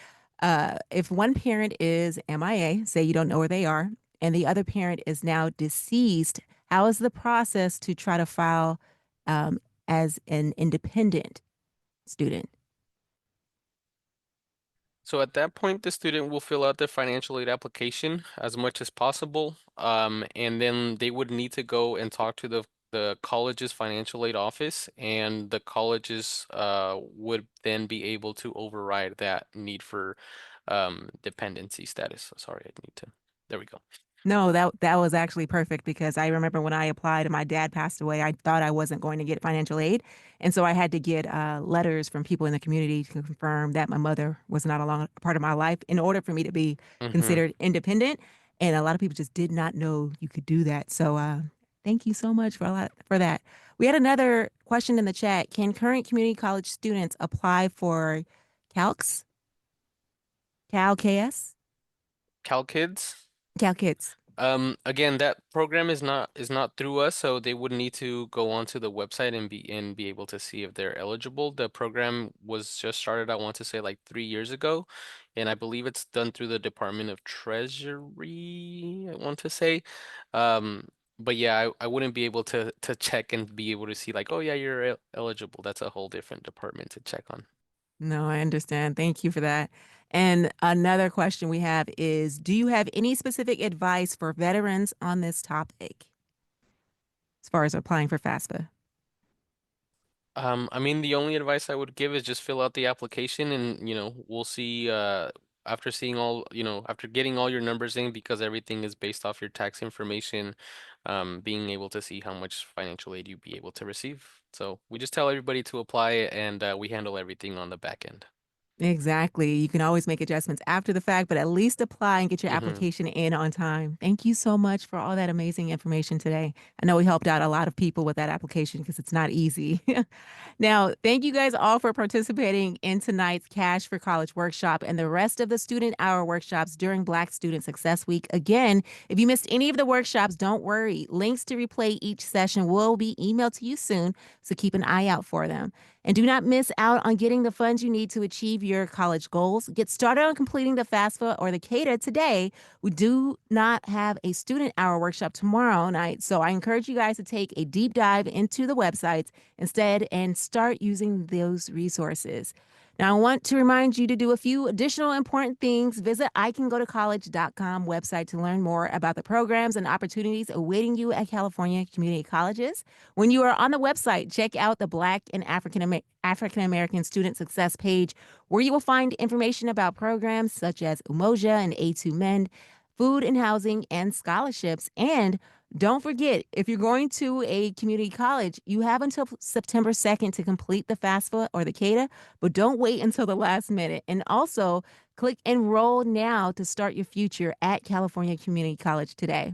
if one parent is MIA, say you don't know where they are, and the other parent is now deceased, how is the process to try to file as an independent student? So at that point, the student will fill out the financial aid application as much as possible. And then they would need to go and talk to the college's financial aid office, and the colleges would then be able to override that need for dependency status. Sorry, I need to. There we go. No, that was actually perfect because I remember when I applied and my dad passed away, I thought I wasn't going to get financial aid. And so I had to get letters from people in the community to confirm that my mother was not a part of my life in order for me to be Hmm. considered independent. And a lot of people just did not know you could do that. So thank you so much for that. We had another question in the chat. Can current community college students apply for CALKS? CalKS? Cal Kids. CalKids. Again, that program is not through us, so they would need to go onto the website and be able to see if they're eligible. The program was just started, I want to say like 3 years ago, and I believe it's done through the Department of Treasury, I want to say. Um, but yeah, I wouldn't be able to check and be able to see like, oh yeah, you're eligible. That's a whole different department to check on. No, I understand. Thank you for that. And another question we have is, do you have any specific advice for veterans on this topic as far as applying for FAFSA? I mean, the only advice I would give is just fill out the application and, we'll see, after seeing all, after getting all your numbers in, because everything is based off your tax information, being able to see how much financial aid you'd be able to receive. So we just tell everybody to apply and we handle everything on the back end. Exactly. You can always make adjustments after the fact, but at least apply and get your Hmm. application in on time. Thank you so much for all that amazing information today. I know we helped out a lot of people with that application because it's not easy. Now, thank you guys all for participating in tonight's Cash for College workshop and the rest of the student hour workshops during Black Student Success Week. Again, if you missed any of the workshops, don't worry. Links to replay each session will be emailed to you soon, so keep an eye out for them. And do not miss out on getting the funds you need to achieve your college goals. Get started on completing the FAFSA or the CADAA today. We do not have a student hour workshop tomorrow night, so I encourage you guys to take a deep dive into the websites instead and start using those resources. Now, I want to remind you to do a few additional important things. Visit iCanGoToCollege.com website to learn more about the programs and opportunities awaiting you at California community colleges. When you are on the website, check out the Black and African American Student Success page, where you will find information about programs such as Umoja and A2 Mend, food and housing, and scholarships. And don't forget, if you're going to a community college, you have until September 2nd to complete the FAFSA or the CADAA, but don't wait until the last minute. And also, click enroll now to start your future at California Community College today.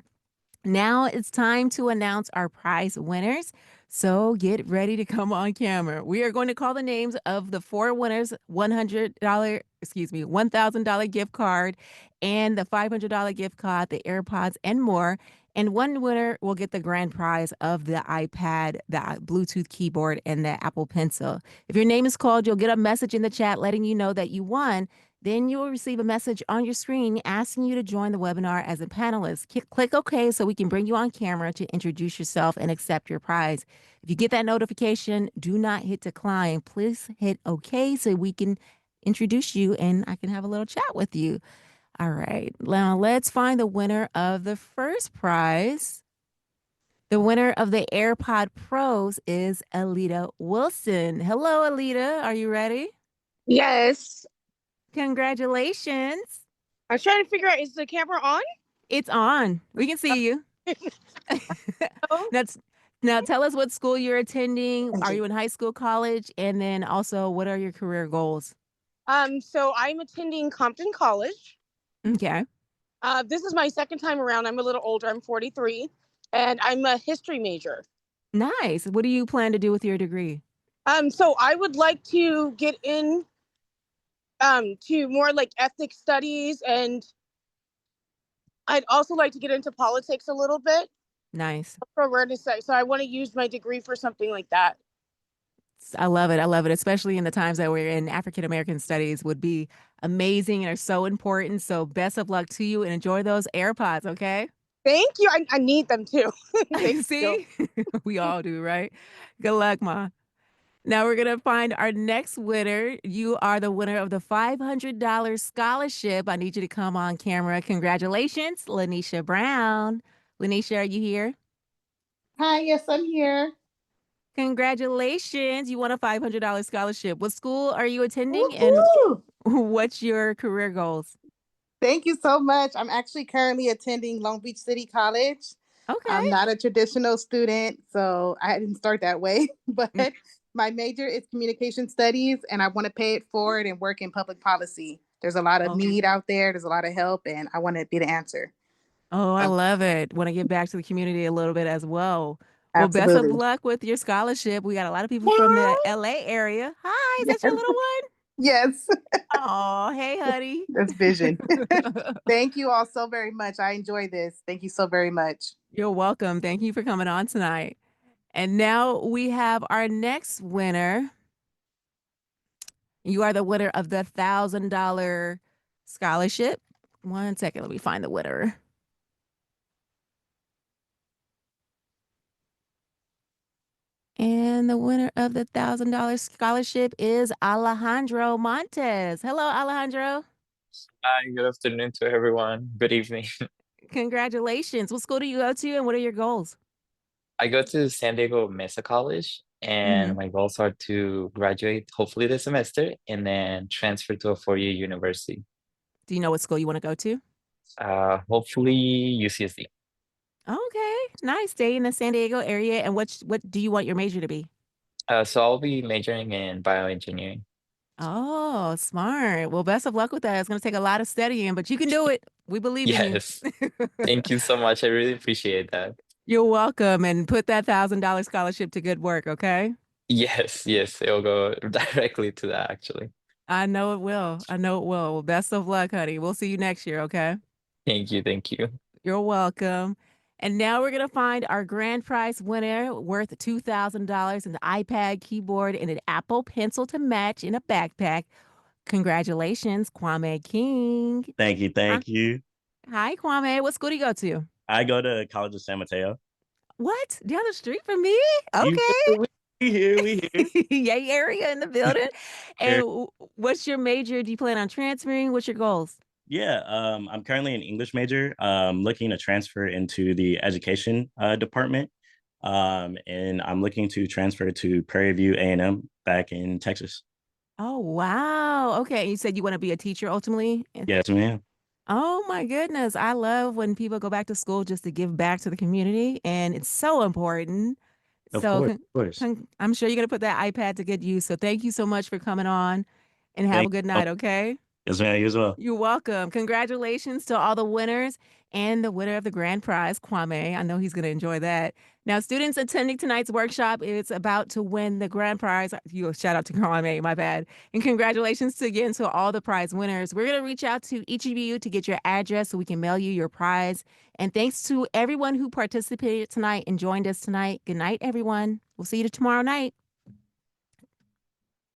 Now it's time to announce our prize winners. So get ready to come on camera. We are going to call the names of the four winners: $1,000 gift card and the $500 gift card, the AirPods, and more. And one winner will get the grand prize of the iPad, the Bluetooth keyboard, and the Apple Pencil. If your name is called, you'll get a message in the chat letting you know that you won. Then you will receive a message on your screen asking you to join the webinar as a panelist. Click OK so we can bring you on camera to introduce yourself and accept your prize. If you get that notification, do not hit decline. Please hit OK so we can introduce you and I can have a little chat with you. All right, now let's find the winner of the first prize. The winner of the AirPod Pros is Alita Wilson. Hello, Alita. Are you ready? Yes. Congratulations. I was trying to figure out, is the camera on? It's on. We can see you. Oh. That's now tell us what school you're attending. Are you in high school, college? And then also, what are your career goals? So I'm attending Compton College. Okay. This is my second time around. I'm a little older. I'm 43, and I'm a history major. Nice. What do you plan to do with your degree? So I would like to get in to more like ethnic studies, and I'd also like to get into politics a little bit Nice. for awareness sake. So I want to use my degree for something like that. I love it. I love it, especially in the times that we're in. African American studies would be amazing and are so important. So best of luck to you and enjoy those AirPods, okay? Thank you. I need them too. Thank you. See? We all do, right? Good luck, Ma. Now we're going to find our next winner. You are the winner of the $500 scholarship. I need you to come on camera. Congratulations, Lanisha Brown. Lanisha, are you here? Hi, yes, I'm here. Congratulations. You won a $500 scholarship. What school are you attending and Woohoo! what's your career goals? Thank you so much. I'm actually currently attending Long Beach City College. Okay. I'm not a traditional student, so I didn't start that way, but my major is communication studies, and I want to pay it forward and work in public policy. There's a lot of Okay. need out there, there's a lot of help, and I want to be the answer. Oh, I Um, love it. Want to give back to the community a little bit as well. Well, best of Absolutely. luck with your scholarship. We got a lot of people from the Yay! LA area. Hi, is Yes, that your little one? yes, Oh, hey, honey. that's vision. Thank you all so very much. I enjoy this. Thank you so very much. You're welcome. Thank you for coming on tonight. And now we have our next winner. You are the winner of the $1,000 scholarship. One second, let me find the winner. And the winner of the $1,000 scholarship is Alejandro Montes. Hello, Alejandro. Hi, good afternoon to everyone. Good evening. Congratulations. What school do you go to and what are your goals? I go to San Diego Mesa College, and Hmm. my goals are to graduate hopefully this semester and then transfer to a four-year university. Do you know what school you want to go to? Hopefully UCSD. Okay, nice. Stay in the San Diego area. And what do you want your major to be? So I'll be majoring in bioengineering. Oh, smart. Well, best of luck with that. It's going to take a lot of studying, but you can do it. We believe in you. Yes, thank you so much. I really appreciate that. You're welcome. And put that $1,000 scholarship to good work, okay? Yes, yes, it'll go directly to that actually. I know it will. I know it will. Well, best of luck, honey. We'll see you next year, okay? Thank you, thank you. You're welcome. And now we're going to find our grand prize winner worth $2,000 an iPad, keyboard, and an Apple Pencil to match in a backpack. Congratulations, Kwame King. Thank you. Hi, Thank you. hi, Kwame. What school do you go to? I go to College of San Mateo. What? Down the street from me? You Okay. we here, we here. Yay area in the building. And Here. what's your major? Do you plan on transferring? What's your goals? Yeah, I'm currently an English major, looking to transfer into the education department. And I'm looking to transfer to Prairie View A&M back in Texas. Oh, wow. Okay. You said you want to be a teacher ultimately? Yes, ma'am. Oh my goodness. I love when people go back to school just to give back to the community, and it's so important. Of So course, of course. I'm sure you're going to put that iPad to good use. So thank you so much for coming on and have Thank a good you. night, okay? Yes, ma'am, you as well. You're welcome. Congratulations to all the winners and the winner of the grand prize, Kwame. I know he's going to enjoy that. Now, students attending tonight's workshop is about to win the grand prize. You shout out to Kwame, my bad. And congratulations again to all the prize winners. We're going to reach out to each of you to get your address so we can mail you your prize. And thanks to everyone who participated tonight and joined us tonight. Good night, everyone. We'll see you tomorrow night.